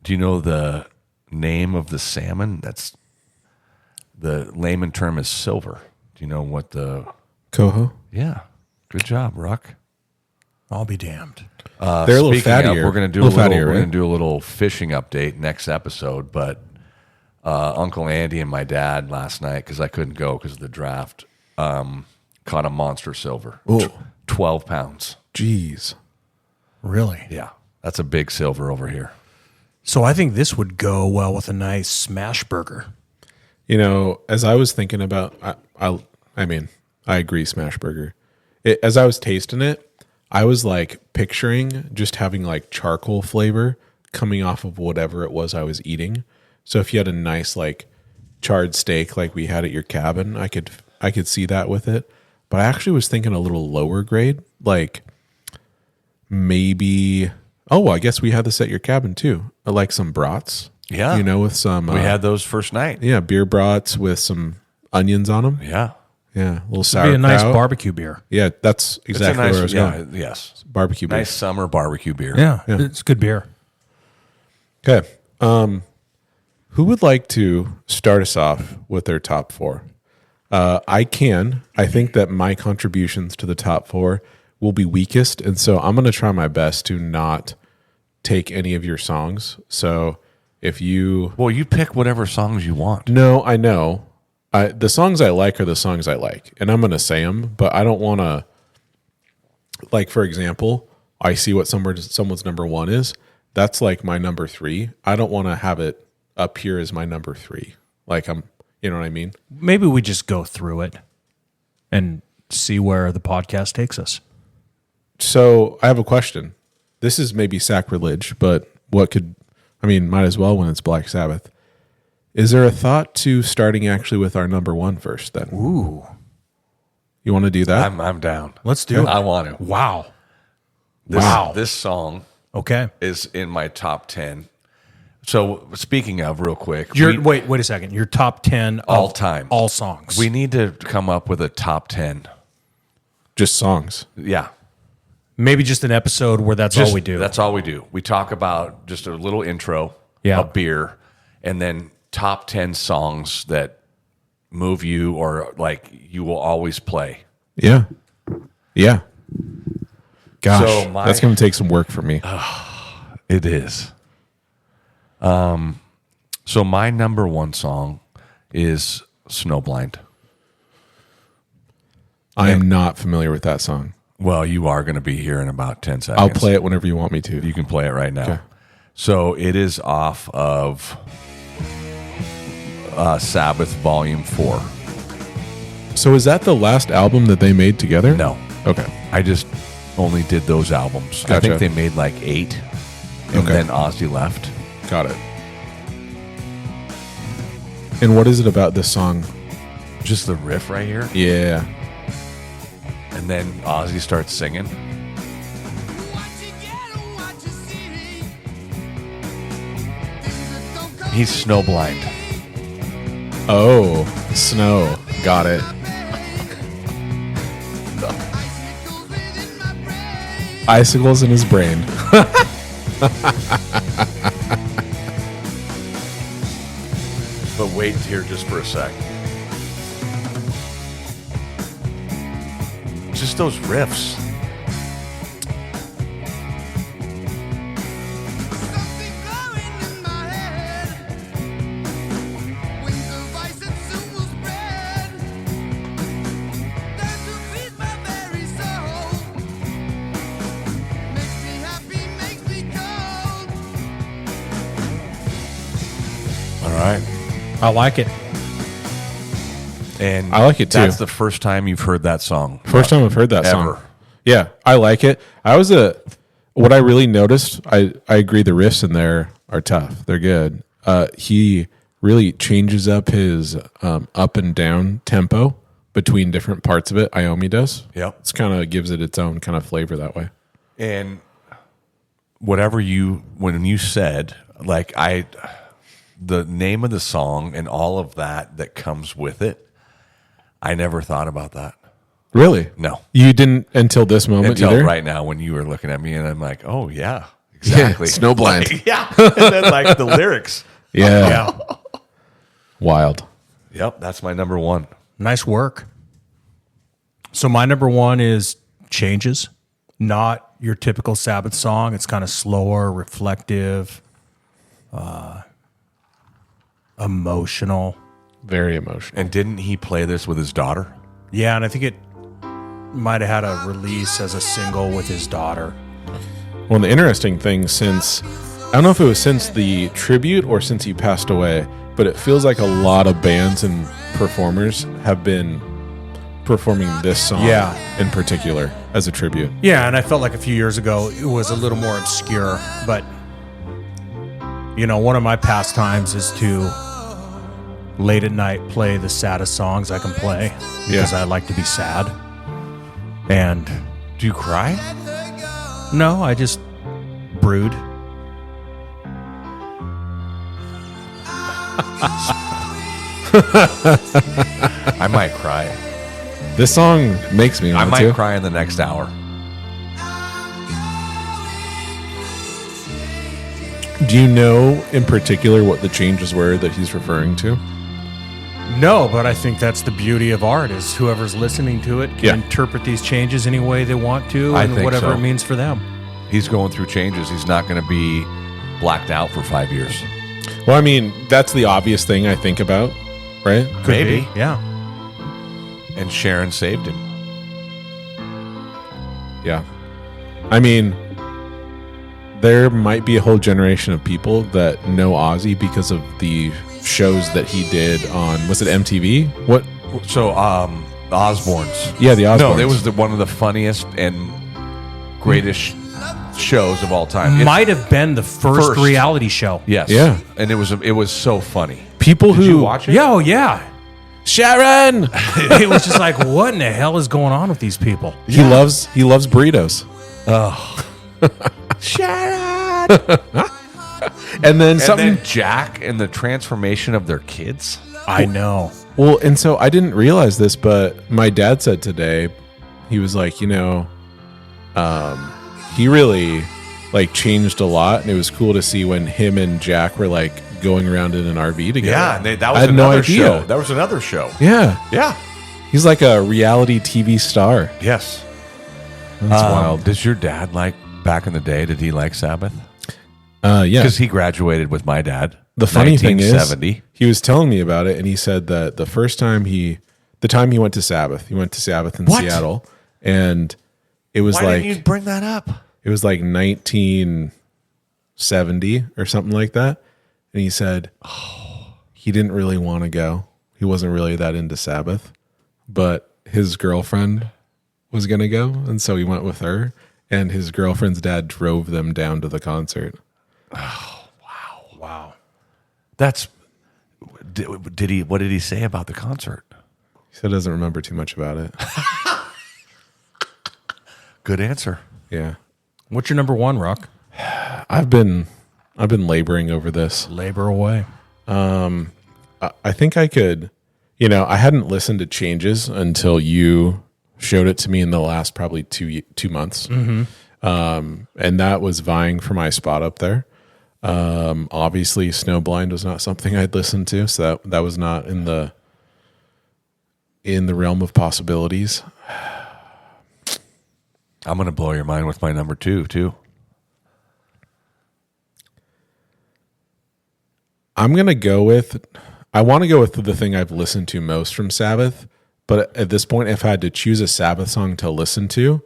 do you know the name of the salmon? That's the layman term is silver. Do you know what the Coho? Yeah. Good job, Ruck. I'll be damned. They're a little Speaking of, fattier. we're going to do a little, fattier, we're right? going to do a little fishing update next episode. But Uncle Andy and my dad last night, because I couldn't go because of the draft, caught a monster silver. Ooh. 12 pounds. Jeez. Really? Yeah, that's a big silver over here. So I think this would go well with a nice smash burger. You know, as I was thinking about, I mean, I agree, smash burger. As I was tasting it, I was like picturing just having like charcoal flavor coming off of whatever it was I was eating. So if you had a nice like charred steak like we had at your cabin. I could see that with it. But I actually was thinking a little lower grade, like maybe. Oh, I guess we had this at your cabin too. Like some brats. Yeah. With some. We had those first night. Yeah, beer brats with some onions on them. Yeah. Yeah, a little It'd sauerkraut. be a nice barbecue beer. Yeah, that's exactly where I was going. Yes. Barbecue beer. Nice summer barbecue beer. Yeah, it's good beer. Okay. Who would like to start us off with their top 4? I can. I think that my contributions to the top 4 will be weakest, and so I'm going to try my best to not take any of your songs. So if you... Well, you pick whatever songs you want. No, I know. The songs I like are the songs I like, and I'm going to say them, but I don't want to... Like, for example, I see what someone's number 1 is. That's like my number 3. I don't want to have it up here as my number 3. Like, you know what I mean? Maybe we just go through it and see where the podcast takes us. So I have a question. This is maybe sacrilege, but might as well when it's Black Sabbath. Is there a thought to starting actually with our number 1 first then? Ooh. You want to do that? I'm down. Let's do it. I want to. Wow. This song Okay. is in my top 10. So speaking of, real quick. Wait a second. Your top 10 all of time. all songs. We need to come up with a top 10. Just songs. Yeah. Maybe just an episode where that's all we do. That's all we do. We talk about just a little intro, Yeah. a beer, and then top 10 songs that move you or like you will always play. Yeah. Yeah. Gosh, So that's going to take some work for me. It is. So my number 1 song is Snowblind. I am not familiar with that song. Well, you are going to be here in about 10 seconds. I'll play it whenever you want me to. You can play it right now. Okay. So it is off of Sabbath Volume 4. So is that the last album that they made together? No. Okay. I just only did those albums. I Gotcha. think they made like 8, and Okay. then Ozzy left. Got it. And what is it about this song? Just the riff right here. Yeah. And then Ozzy starts singing. He's snowblind. Oh, snow. Got it. Icicles in his brain. But wait here just for a sec. Just those riffs. All right. I like it. And I like it too. That's the first time you've heard that song. First time I've heard that song. Ever. Yeah, I like it. What I really noticed, I agree the riffs in there are tough. They're good. He really changes up his up and down tempo between different parts of it. Iommi does. Yep. It's kind of gives it its own kind of flavor that way. And when you said, like, the name of the song and all of that comes with it, I never thought about that. Really? No. You didn't until this moment Until either? right now when you were looking at me, and I'm like, oh, yeah, exactly. Yeah, snowblind. Like, yeah. And then, like, the lyrics. Yeah. Wild. Yep, that's my number 1. Nice work. So my number 1 is Changes. Not your typical Sabbath song. It's kind of slower, reflective, emotional. Very emotional. And didn't he play this with his daughter? Yeah, and I think it might have had a release as a single with his daughter. Well, the interesting thing I don't know if it was since the tribute or since he passed away, but it feels like a lot of bands and performers have been performing this song in particular as a tribute. Yeah, and I felt like a few years ago it was a little more obscure, but one of my pastimes is to late at night play the saddest songs I can play because I like to be sad. And Do you cry? no, I just brood. I might cry. This song makes me I want might to. cry in the next hour. Do you know in particular what the changes were that he's referring to? No, but I think that's the beauty of art is whoever's listening to it can Yeah. interpret these changes any way they want to I and think whatever so. it means for them. He's going through changes. He's not going to be blacked out for 5 years. Well, I mean, that's the obvious thing I think about, right? Could Maybe. be, yeah. And Sharon saved him. Yeah. I mean, there might be a whole generation of people that know Ozzy because of the shows that he did on, was it MTV? What? So, the Osbournes. Yeah, the Osbournes. No, it was one of the funniest and greatest shows of all time. Might have been the first reality show. Yes. Yeah. And it was so funny. People Did who you watch it? Yeah, oh yeah. Sharon. It was just like, what in the hell is going on with these people? He loves burritos. Sharon. And then And something. then Jack and the transformation of their kids. I know. Well, and so I didn't realize this, but my dad said today, he was like, he really like changed a lot, and it was cool to see when him and Jack were like going around in an RV together. Yeah, and that I was had no another idea. show. That was another show. Yeah, Yeah. he's like a reality TV star. Yes. That's wild. Does your dad back in the day, did he like Sabbath? Yeah. Because he graduated with my dad. The funny thing is, 1970. he was telling me about it, and he said that the time he went to Sabbath in What? Seattle, and it was Why like didn't you bring that up? it was like 1970 or something like that, and he said he didn't really want to go. He wasn't really that into Sabbath, but his girlfriend was going to go, and so he went with her, and his girlfriend's dad drove them down to the concert. Wow. That's did he? What did he say about the concert? He said he doesn't remember too much about it. Good answer. Yeah. What's your number one, Rock? I've been laboring over this. Labor away. I think I could, I hadn't listened to Changes until you showed it to me in the last probably 2 months. Mm-hmm. And that was vying for my spot up there. Obviously Snowblind was not something I'd listened to, so that was not in the realm of possibilities. I'm going to blow your mind with my number 2 too. I want to go with the thing I've listened to most from Sabbath, but at this point, if I had to choose a Sabbath song to listen to,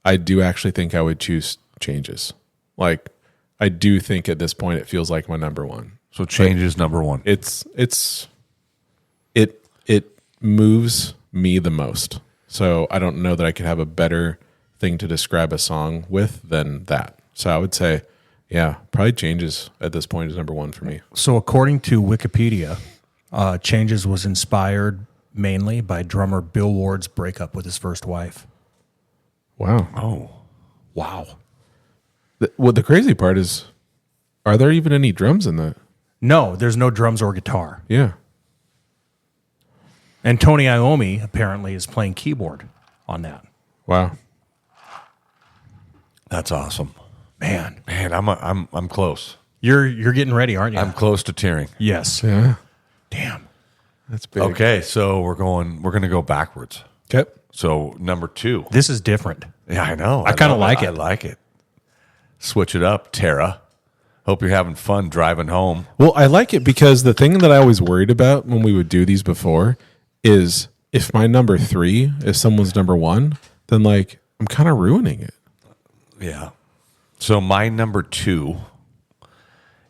I do actually think I would choose Changes. Like, I do think at this point it feels like my number one. So Changes number 1. It moves me the most. So I don't know that I could have a better thing to describe a song with than that. So I would say, yeah, probably Changes at this point is number one for me. So according to Wikipedia, Changes was inspired mainly by drummer Bill Ward's breakup with his first wife. Wow. Oh, Wow. The crazy part is, are there even any drums in that? No, there's no drums or guitar. Yeah. And Tony Iommi apparently is playing keyboard on that. Wow. that's awesome. Man, I'm close. you're getting ready, aren't you? I'm close to tearing. Yes. Yeah. Damn. That's big. Okay, so we're going to go backwards. Okay. So number 2. This is different. Yeah, I know. I kinda love like it. I like it. Switch it up, Tara. Hope you're having fun driving home. Well, I like it because the thing that I always worried about when we would do these before is if my number 3 is someone's number 1, then like I'm kind of ruining it. Yeah. So my number 2,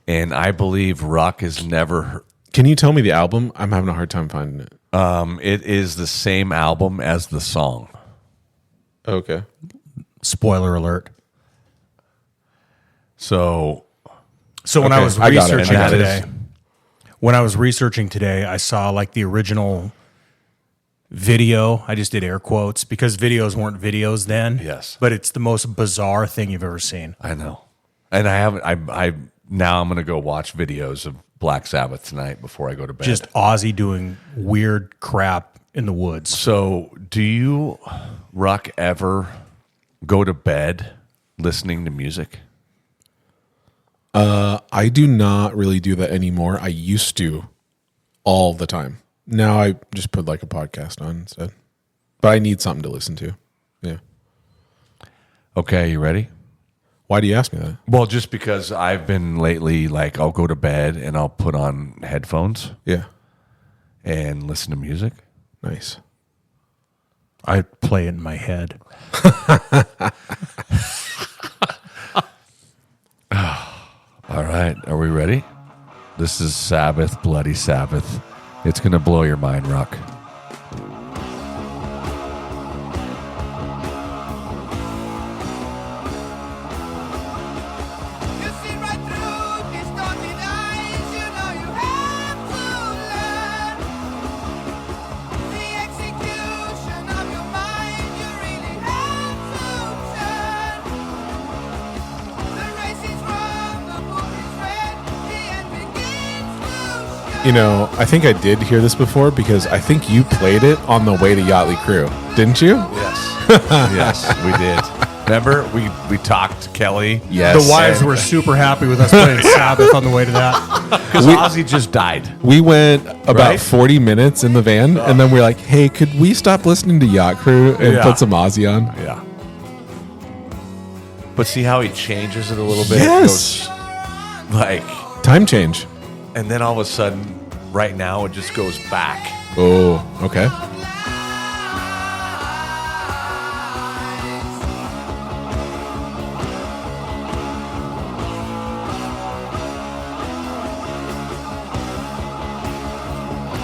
and I believe Ruck has never. Can you tell me the album? I'm having a hard time finding it. It is the same album as the song. Okay. Spoiler alert. So So when I Okay, was I got it. researching And that today, is- when I was researching today, I saw like the original video. I just did air quotes because videos weren't videos then. Yes. But it's the most bizarre thing you've ever seen. I know. And I haven't, now I'm going to go watch videos of Black Sabbath tonight before I go to bed. Just Ozzy doing weird crap in the woods. So, do you, Ruck, ever go to bed listening to music? I do not really do that anymore. I used to all the time. Now I just put like a podcast on instead. But I need something to listen to. Yeah. Okay, you ready? Why do you ask me that? Well, just because I've been lately, like, I'll go to bed and I'll put on headphones Yeah. and listen to music. Nice. I play it in my head. All right, are we ready? This is Sabbath, Bloody Sabbath. It's going to blow your mind, Ruck. You see right through these starting eyes. You know you have to learn the execution of your mind. You really have to turn. The race is wrong, the book is read, the end begins to show. You know, I think I did hear this before because I think you played it on the way to Yachtly Crew, didn't you? Yes. Yes, we did. Remember, we talked to Kelly. Yes. The wives were super happy with us playing Sabbath on the way to that. Because Ozzy just died. We went about Right? 40 minutes in the van, and then we're like, hey, could we stop listening to Yacht Crew and Yeah. put some Ozzy on? Yeah. But see how he changes it a little bit? Yes. It goes, like, Time change. and then all of a sudden, right now, it just goes back. Oh, okay.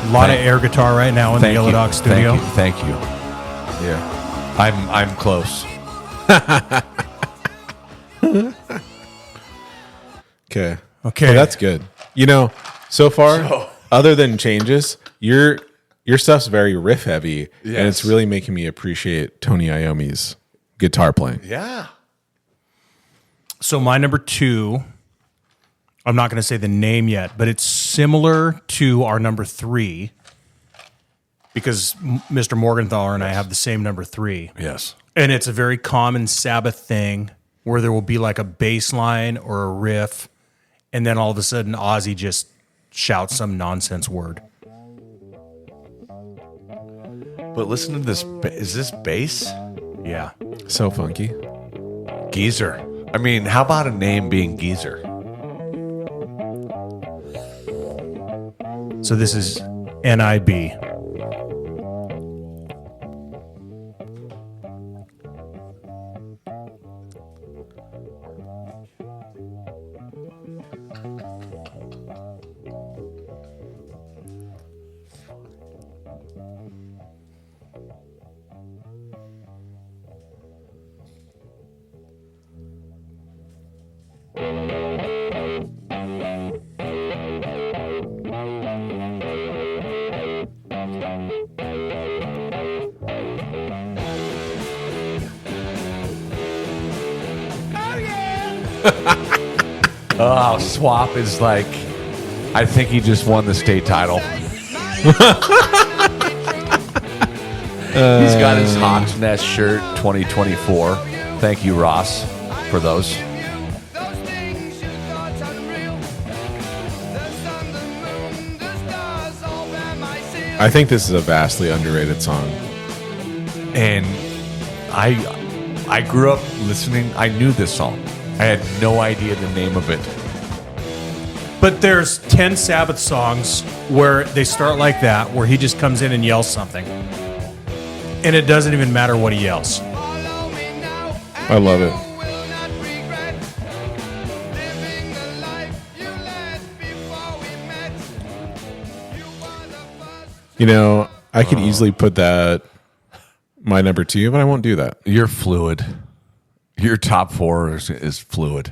A lot of air guitar right now in the Yellow Dog studio. Thank you. Yeah. I'm close. Okay. Okay. Well, that's good. You know, so far, other than changes, your stuff's very riff heavy, and it's Yes. really making me appreciate Tony Iommi's guitar playing. Yeah. So my number 2, I'm not going to say the name yet, but it's similar to our number 3 because Mr. Morgenthaler and I have the same number 3. Yes. And it's a very common Sabbath thing where there will be like a bass line or a riff, and then all of a sudden Ozzy just shouts some nonsense word. But listen to this. Is this bass? Yeah. So funky. Geezer. I mean, how about a name being Geezer? So this is NIB. Oh, Swap is like, I think he just won the state title. He's got his Hawk's Nest shirt 2024. Thank you, Ross, for those. Those things you thought unreal. The sun, the moon, the stars all bear my seal. I think this is a vastly underrated song. And I grew up listening. I knew this song. I had no idea the name of it. But there's 10 Sabbath songs where they start like that, where he just comes in and yells something. And it doesn't even matter what he yells. Follow me now, I love it. you will not regret living the life you led before we met. You were the first. You know, I could easily put that my number 2, but I won't do that. You're fluid. Your top 4 is fluid.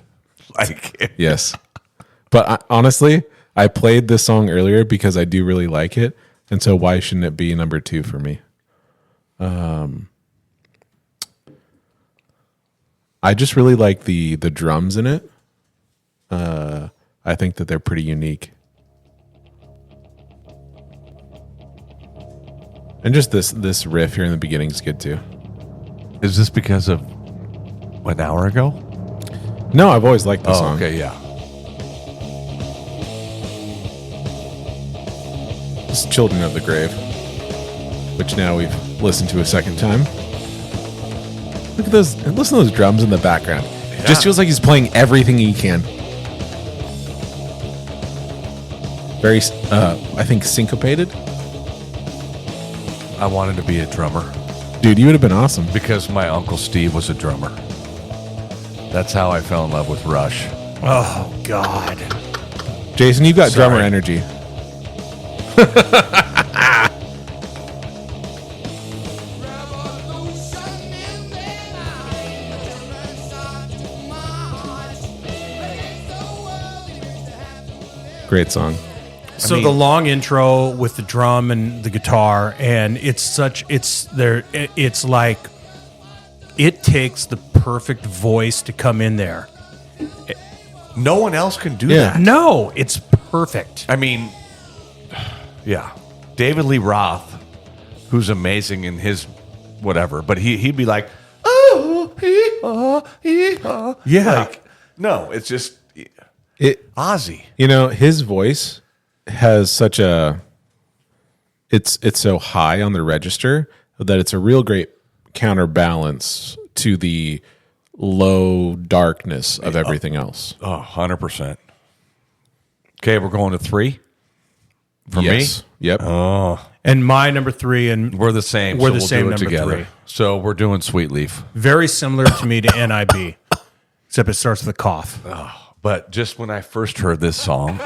Like, Yes. But honestly, I played this song earlier because I do really like it, and so why shouldn't it be number 2 for me? I just really like the drums in it. I think that they're pretty unique. And just this riff here in the beginning is good too. Is this because of an hour ago? No, I've always liked the Oh, song. okay, yeah. It's Children of the Grave, which now we've listened to a second time. Look at those! Listen to those drums in the background. Just feels like he's playing everything he can. Very, I think, syncopated. I wanted to be a drummer Dude, you would have been awesome. because my Uncle Steve was a drummer. That's how I fell in love with Rush. Oh, God. Jason, you've got Sorry. drummer energy. Great song. So the long intro with the drum and the guitar, and it's like it takes the perfect voice to come in there. No one else can do Yeah. that. No, it's perfect. I mean, yeah. David Lee Roth, who's amazing in his whatever, but he'd be like, oh, Yeah. like, no, it's just It, Ozzy. you know, his voice has such a it's so high on the register that it's a real great counterbalance to the low darkness of everything else. Oh, 100%. Okay, we're going to 3 for Yes. me. Yep. And my number 3, and We're the same. We're so the we'll same do it number together. 3. So we're doing Sweet Leaf. very similar to me to NIB, except it starts with a cough. But just when I first heard this song,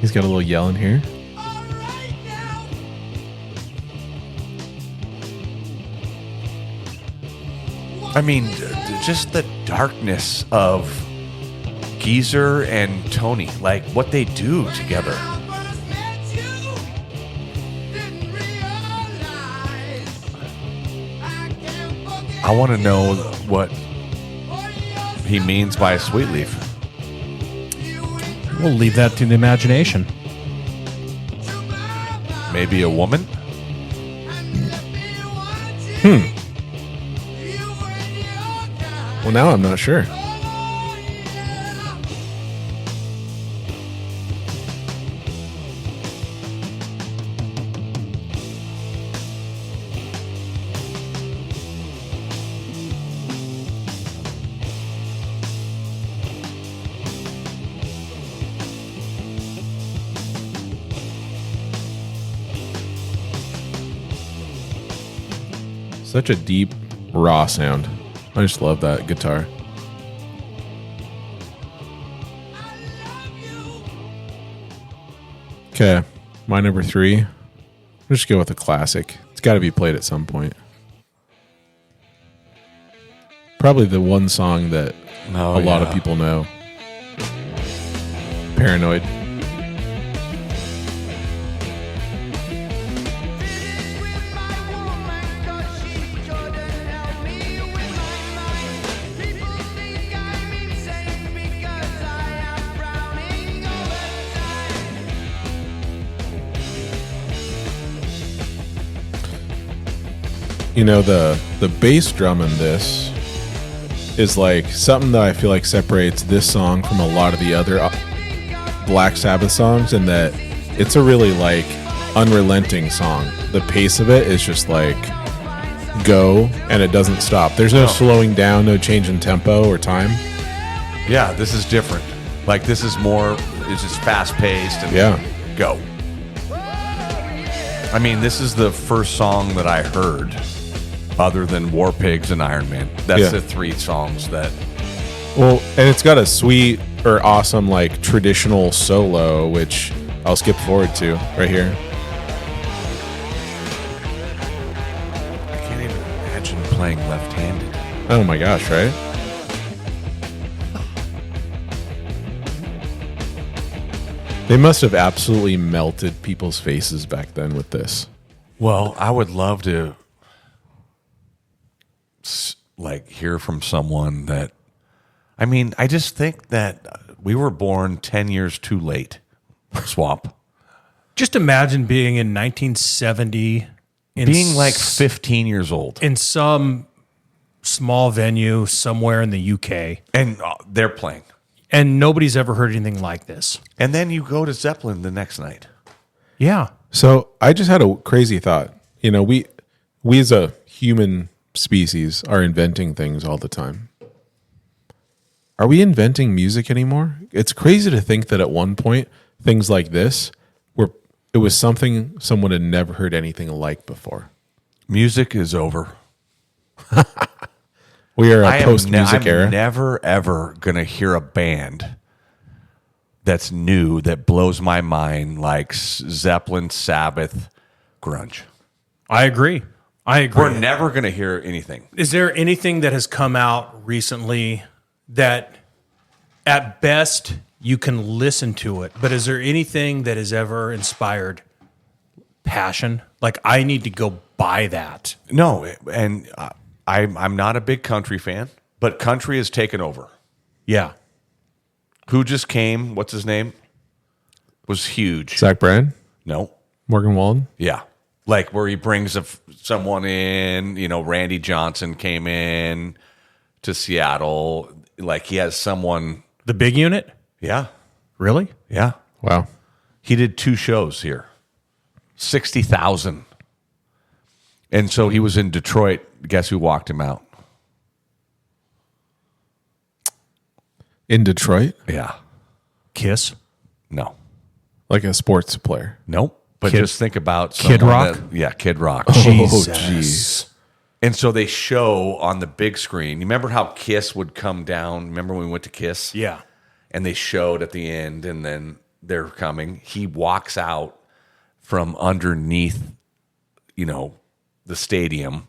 He's got a little yell in here. I mean, just the darkness of Geezer and Tony, like what they do together. I want to know what he means by a sweet leaf. We'll leave that to the imagination. Maybe a woman? Well, now I'm not sure. Such a deep, raw sound. I just love that guitar. Okay, my number 3. I'll just go with a classic. It's got to be played at some point. Probably the one song that Oh, a lot of yeah. people know. Paranoid. You know, the bass drum in this is like something that I feel like separates this song from a lot of the other Black Sabbath songs, in that it's a really like unrelenting song. The pace of it is just like go, and it doesn't stop. There's no slowing down, no change in tempo or time. Yeah, this is different. Like this is more, it's just fast paced and Yeah. go. I mean, this is the first song that I heard other than War Pigs and Iron Man. That's Yeah. the 3 songs that Well, and it's got a sweet or awesome like traditional solo, which I'll skip forward to right here. I can't even imagine playing left-handed. Oh my gosh, right? They must have absolutely melted people's faces back then with this. Well, I would love to like hear from someone that I mean, I just think that we were born 10 years too late. Swamp. Just imagine being in 1970, Being like 15 years old. in some small venue somewhere in the UK, And they're playing. and nobody's ever heard anything like this. And then you go to Zeppelin the next night. Yeah. So I just had a crazy thought. You know, we as a human species are inventing things all the time. Are we inventing music anymore? It's crazy to think that at one point things like this were it was something someone had never heard anything like before. Music is over. We are a post-music era. I'm never, ever going to hear a band that's new that blows my mind like Zeppelin, Sabbath, grunge. I agree. I agree. We're never going to hear anything. Is there anything that has come out recently that at best you can listen to it, but is there anything that has ever inspired passion? Like, I need to go buy that. No, and I'm not a big country fan, but country has taken over. Yeah. Who just came? What's his name? Was huge. Zach Bryan, No. Morgan Wallen. Yeah. Like where he brings someone in, you know, Randy Johnson came in to Seattle. Like he has someone. The big unit? Yeah. Really? Yeah. Wow. He did 2 shows here. 60,000. And so he was in Detroit. Guess who walked him out? In Detroit, Yeah. Kiss? No. like a sports player. Nope. But Kid- just think about Kid someone Rock? Kid Rock. Oh, Jesus. jeez. And so they show on the big screen. You remember how Kiss would come down? Remember when we went to Kiss? Yeah. And they showed at the end, and then they're coming. He walks out from underneath, you know, the stadium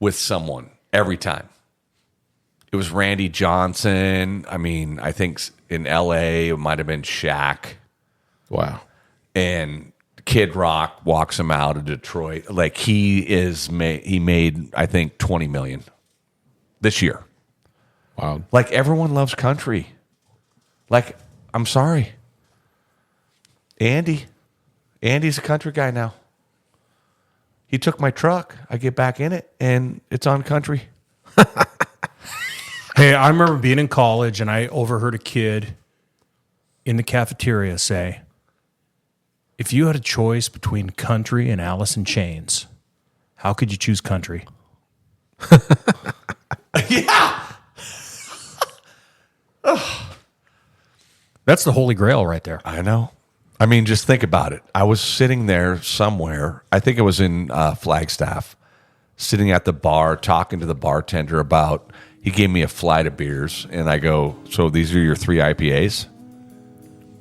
with someone every time. It was Randy Johnson. I mean, I think in L.A. it might have been Shaq. Wow. And Kid Rock walks him out of Detroit. Like he made I think 20 million this year. Wow. Like everyone loves country. Like I'm sorry, Andy's a country guy now. He took my truck. I get back in it, and it's on country. Hey, I remember being in college and I overheard a kid in the cafeteria say, if you had a choice between country and Alice in Chains, how could you choose country? Yeah. That's the holy grail right there. I know. I mean, just think about it. I was sitting there somewhere. I think it was in Flagstaff, sitting at the bar, talking to the bartender about. He gave me a flight of beers, and I go, "So these are your 3 IPAs?"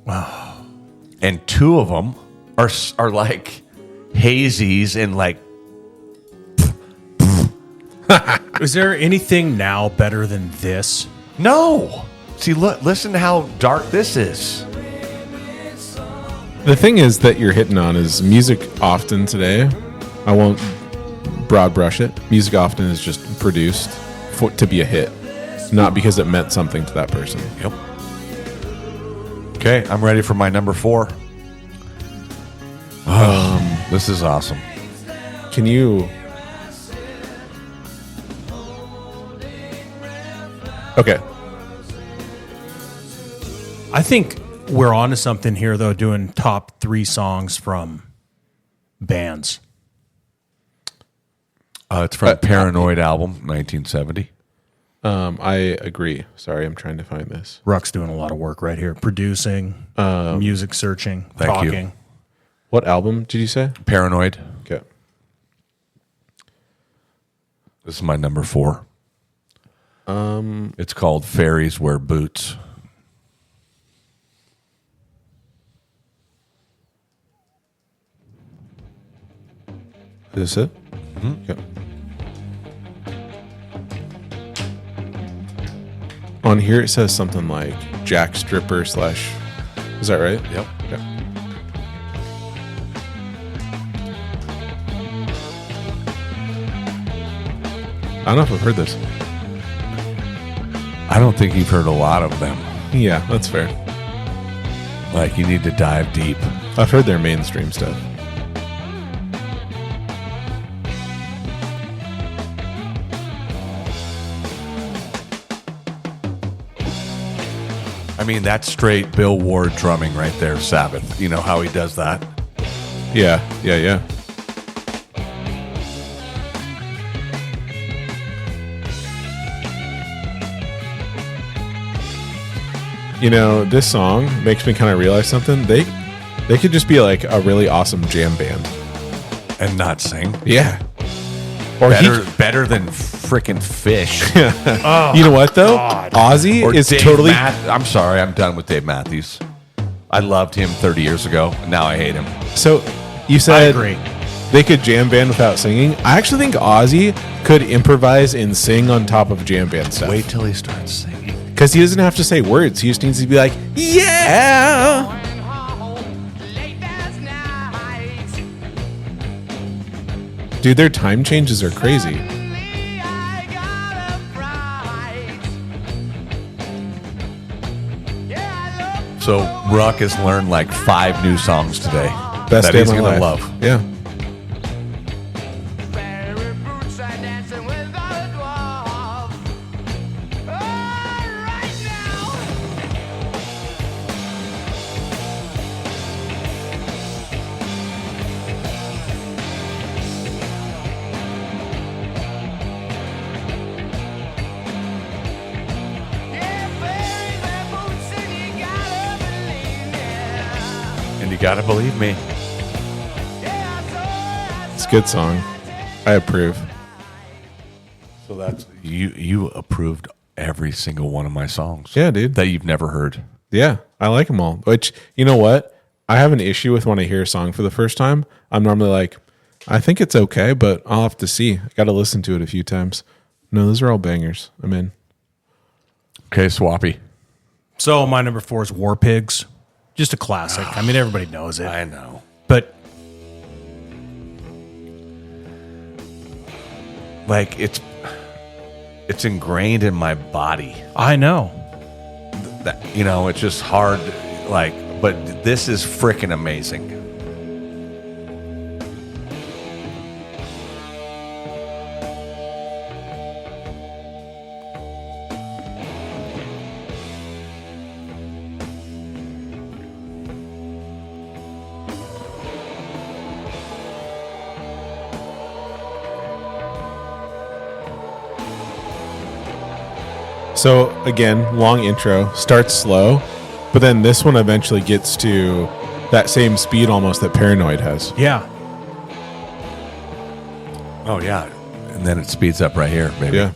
Wow. And 2 of them are like hazies and like. Is there anything now better than this? No. See, look, listen to how dark this is. The thing is that you're hitting on is music often today. I won't broad brush it. Music often is just produced to be a hit, not because it meant something to that person. Yep. Okay, I'm ready for my number 4. This is awesome. Can you? Okay. I think we're on to something here, though, doing top 3 songs from bands. It's from Paranoid album, 1970. I agree. Sorry, I'm trying to find this. Ruck's doing a lot of work right here, producing, music searching, Thank you. talking. What album did you say? Paranoid. Okay. This is my number 4. It's called Fairies Wear Boots. Is this it? Mm-hmm. Okay. On here it says something like Jack Stripper / is that right? Yep. Yeah. I don't know if I've heard this. I don't think you've heard a lot of them. Yeah, that's fair. Like, you need to dive deep. I've heard their mainstream stuff. I mean, that's straight Bill Ward drumming right there, Sabbath. You know how he does that? Yeah. You know, this song makes me kind of realize something. They could just be like a really awesome jam band. And not sing. Yeah. Or Better than freaking Fish. you know what though? Ozzy Or is Dave totally. I'm sorry, I'm done with Dave Matthews. I loved him 30 years ago. And now I hate him. So you I said agree. they could jam band without singing. I actually think Ozzy could improvise and sing on top of jam band stuff. Wait till he starts singing. Because he doesn't have to say words. He just needs to be like, yeah. Dude, their time changes are crazy. So Ruck has learned like 5 new songs today. Best that day of he's my gonna life. love. Yeah. And you gotta believe me. It's a good song. I approve. So that's you approved every single one of my songs. Yeah, dude. That you've never heard. Yeah, I like them all. Which, you know what? I have an issue with when I hear a song for the first time. I'm normally like, I think it's okay, but I'll have to see. I got to listen to it a few times. No, those are all bangers. I'm in. Okay, Swappy. So my number 4 is War Pigs. Just a classic. I mean, everybody knows it. I know. But Like it's ingrained in my body. I know. That, you know, it's just hard. Like, but this is freaking amazing. So again, long intro, starts slow, but then this one eventually gets to that same speed almost that Paranoid has. Yeah. Oh yeah, and then it speeds up right here, baby. Yeah.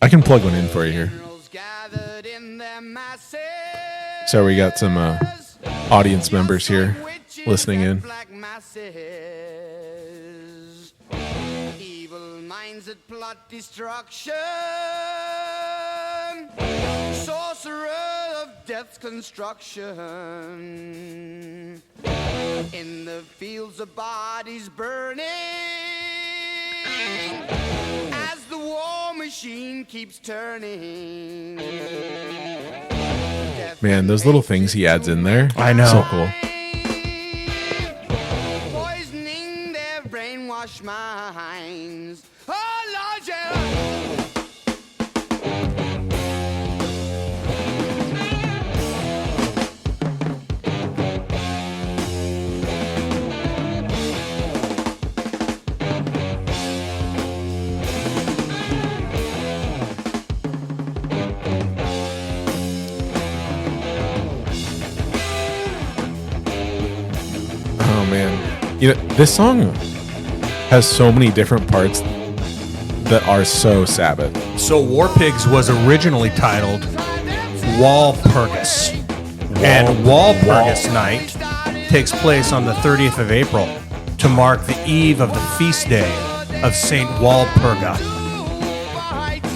I can plug one in for you here. So we got some audience members here listening in. Evil minds that plot destruction, sorcerer of death's construction, in the fields of bodies burning, as the war machine keeps turning. Man, those little things he adds in there. I know. So cool. Poisoning their brainwashed minds. Oh, Lord, yeah. Oh man, you know this song has so many different parts that are so Sabbath. So War Pigs was originally titled Walpurgis. And Walpurgis Night takes place on the 30th of April to mark the eve of the feast day of Saint Walpurga,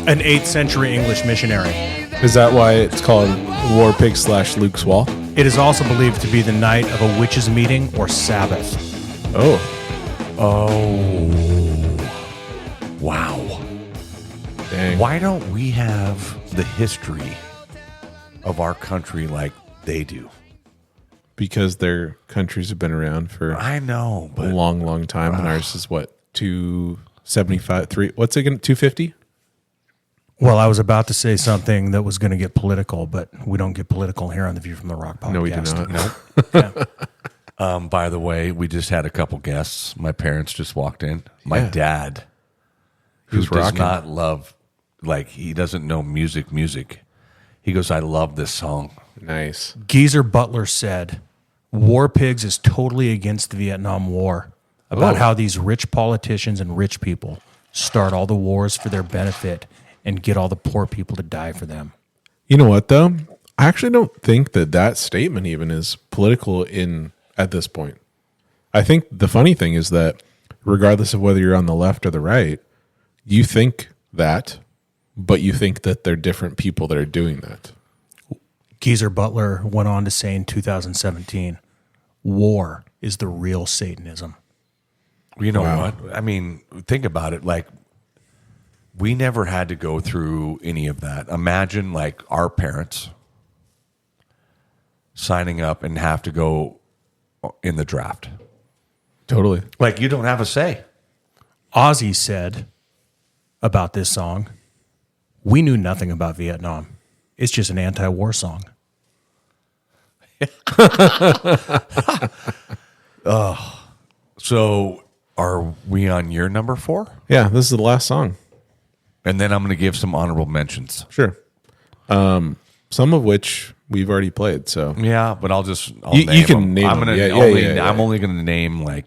an 8th century English missionary. Is that why it's called War Pig / Luke's Wall? It is also believed to be the night of a witches' meeting or Sabbath. Oh, Wow. dang. Why don't we have the history of our country like they do? Because their countries have been around for I know, a but long time, and ours is what, 275, 3, what's it going to, 250? Well, I was about to say something that was going to get political, but we don't get political here on the View from the Rock podcast. No, we do not. by the way, we just had a couple guests. My parents just walked in. My Yeah. dad, who Who's does rocking? not love, like, he doesn't know music. He goes, I love this song. Nice. Geezer Butler said, War Pigs is totally against the Vietnam War, about Oh. how these rich politicians and rich people start all the wars for their benefit and get all the poor people to die for them. You know what, though? I actually don't think that statement even is political at this point. I think the funny thing is that regardless of whether you're on the left or the right, you think that, but you think that they're different people that are doing that. Geezer Butler went on to say in 2017, war is the real Satanism. You know Wow. what? I mean, think about it. Like, we never had to go through any of that. Imagine, like, our parents signing up and have to go in the draft. Totally. Like, you don't have a say. Ozzy said about this song, we knew nothing about Vietnam. It's just an anti-war song. So, are we on year number 4? Yeah, this is the last song. And then I'm going to give some honorable mentions. Sure. Some of which we've already played. So Yeah, but I'll You name can them. name I'm them. gonna Yeah, only, yeah. I'm only going to name like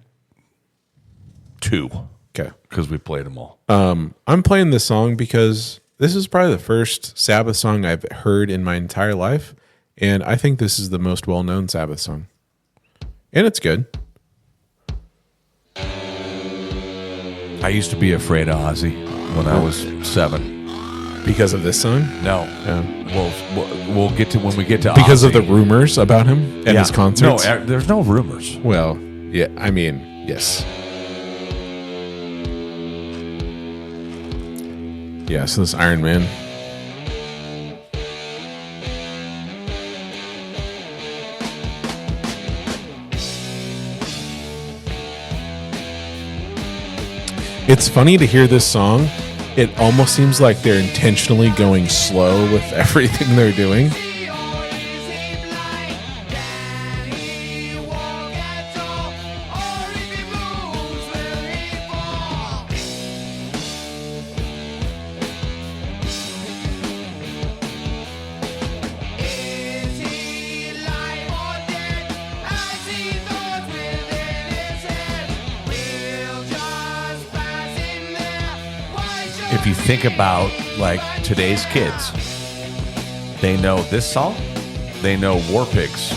2 okay. because we played them all. I'm playing this song because this is probably the first Sabbath song I've heard in my entire life, and I think this is the most well-known Sabbath song. And it's good. I used to be afraid of Ozzy when I was 7. Because of this song? No, Yeah. we'll get to when we get to Because of Ozzy. the rumors about him and Yeah. his concerts? No, there's no rumors. Well, yeah, I mean, yes. Yeah, so this Iron Man. It's funny to hear this song. It almost seems like they're intentionally going slow with everything they're doing. If you think about like today's kids, they know this song, they know War Pigs,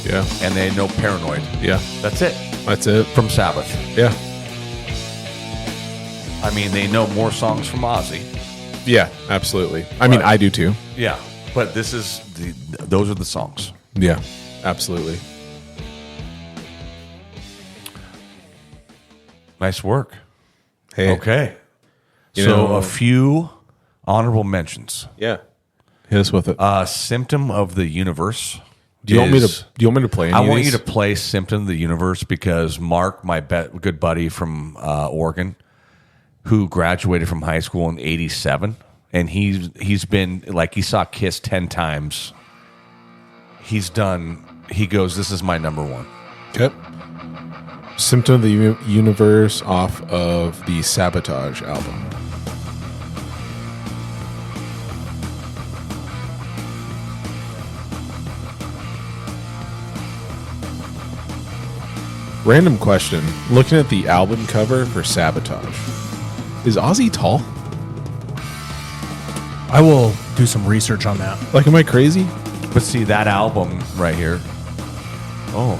Yeah, and they know Paranoid. yeah, That's it that's it. from Sabbath. Yeah, I mean, they know more songs from Ozzy. yeah, absolutely. I mean, I do too. Yeah, but those are the songs. Yeah, absolutely. Nice work. Hey, Okay. You So know- a few honorable mentions. yeah, hit us with it. Symptom of the Universe. Do you want me is- to? Do you want me to play? Any I of want these? you to play Symptom of the Universe because Mark, my good buddy from Oregon, who graduated from high school in '87, and he's been like, he saw Kiss 10 times. He goes, this is my number one. Okay. Symptom of the Universe off of the Sabotage album. Random question. Looking at the album cover for Sabotage, is Ozzy tall? I will do some research on that. Like, am I crazy? But see, that album right here, oh,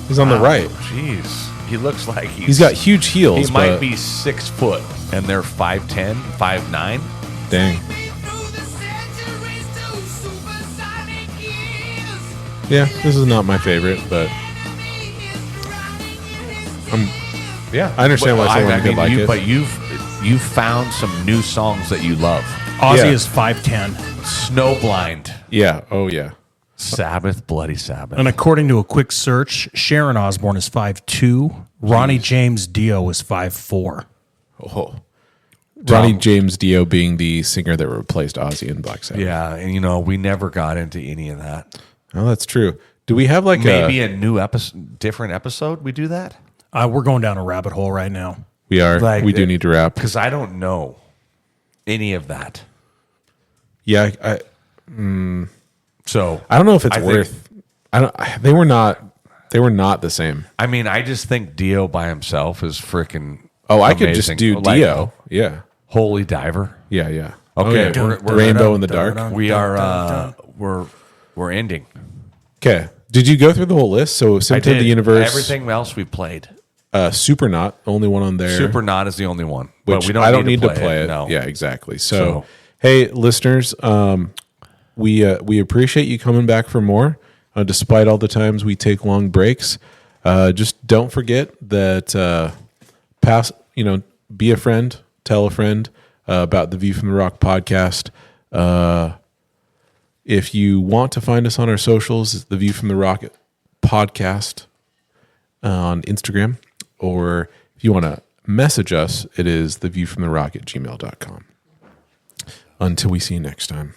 He's on the right. Jeez. He looks like He's got huge heels. He might but be 6 foot, and they're 5'10", 5'9". Dang. Through the centuries to supersonic years. Yeah, this is not my favorite, but Yeah, I understand why someone could like it. But you've found some new songs that you love. Ozzy Yeah. is 5'10". Snowblind, yeah. Oh, yeah. Sabbath, Bloody Sabbath. And according to a quick search, Sharon Osbourne is 5'2". Ronnie James Dio is 5'4". Oh. Ronnie James Dio being the singer that replaced Ozzy in Black Sabbath. Yeah, and we never got into any of that. Oh, that's true. Do we have like Maybe a new different episode we do that? We're going down a rabbit hole right now. We are. Like, We do need to wrap. Because I don't know any of that. Yeah, So I don't know if it's I think- worth. I don't. They were not. They were not the same. I mean, I just think Dio by himself is freaking. Oh, I could just amazing. do Like, Dio. Yeah. Holy Diver. Yeah. Yeah. Okay, Oh, yeah. we're- Rainbow in the Dark. We are. We're ending. Okay. Did you go through the whole list? So Symptom of the Universe, Everything else we played. Supernaut, only one on there. Supernaut is the only one. Which But we don't I don't need need to play it. No. Yeah, exactly. So, So- hey, listeners, we appreciate you coming back for more, despite all the times we take long breaks. Just don't forget that be a friend, tell a friend about the View from the Rock podcast. If you want to find us on our socials, it's the View from the Rock podcast on Instagram, or if you want to message us, it is theviewfromtherock@gmail.com. Until we see you next time.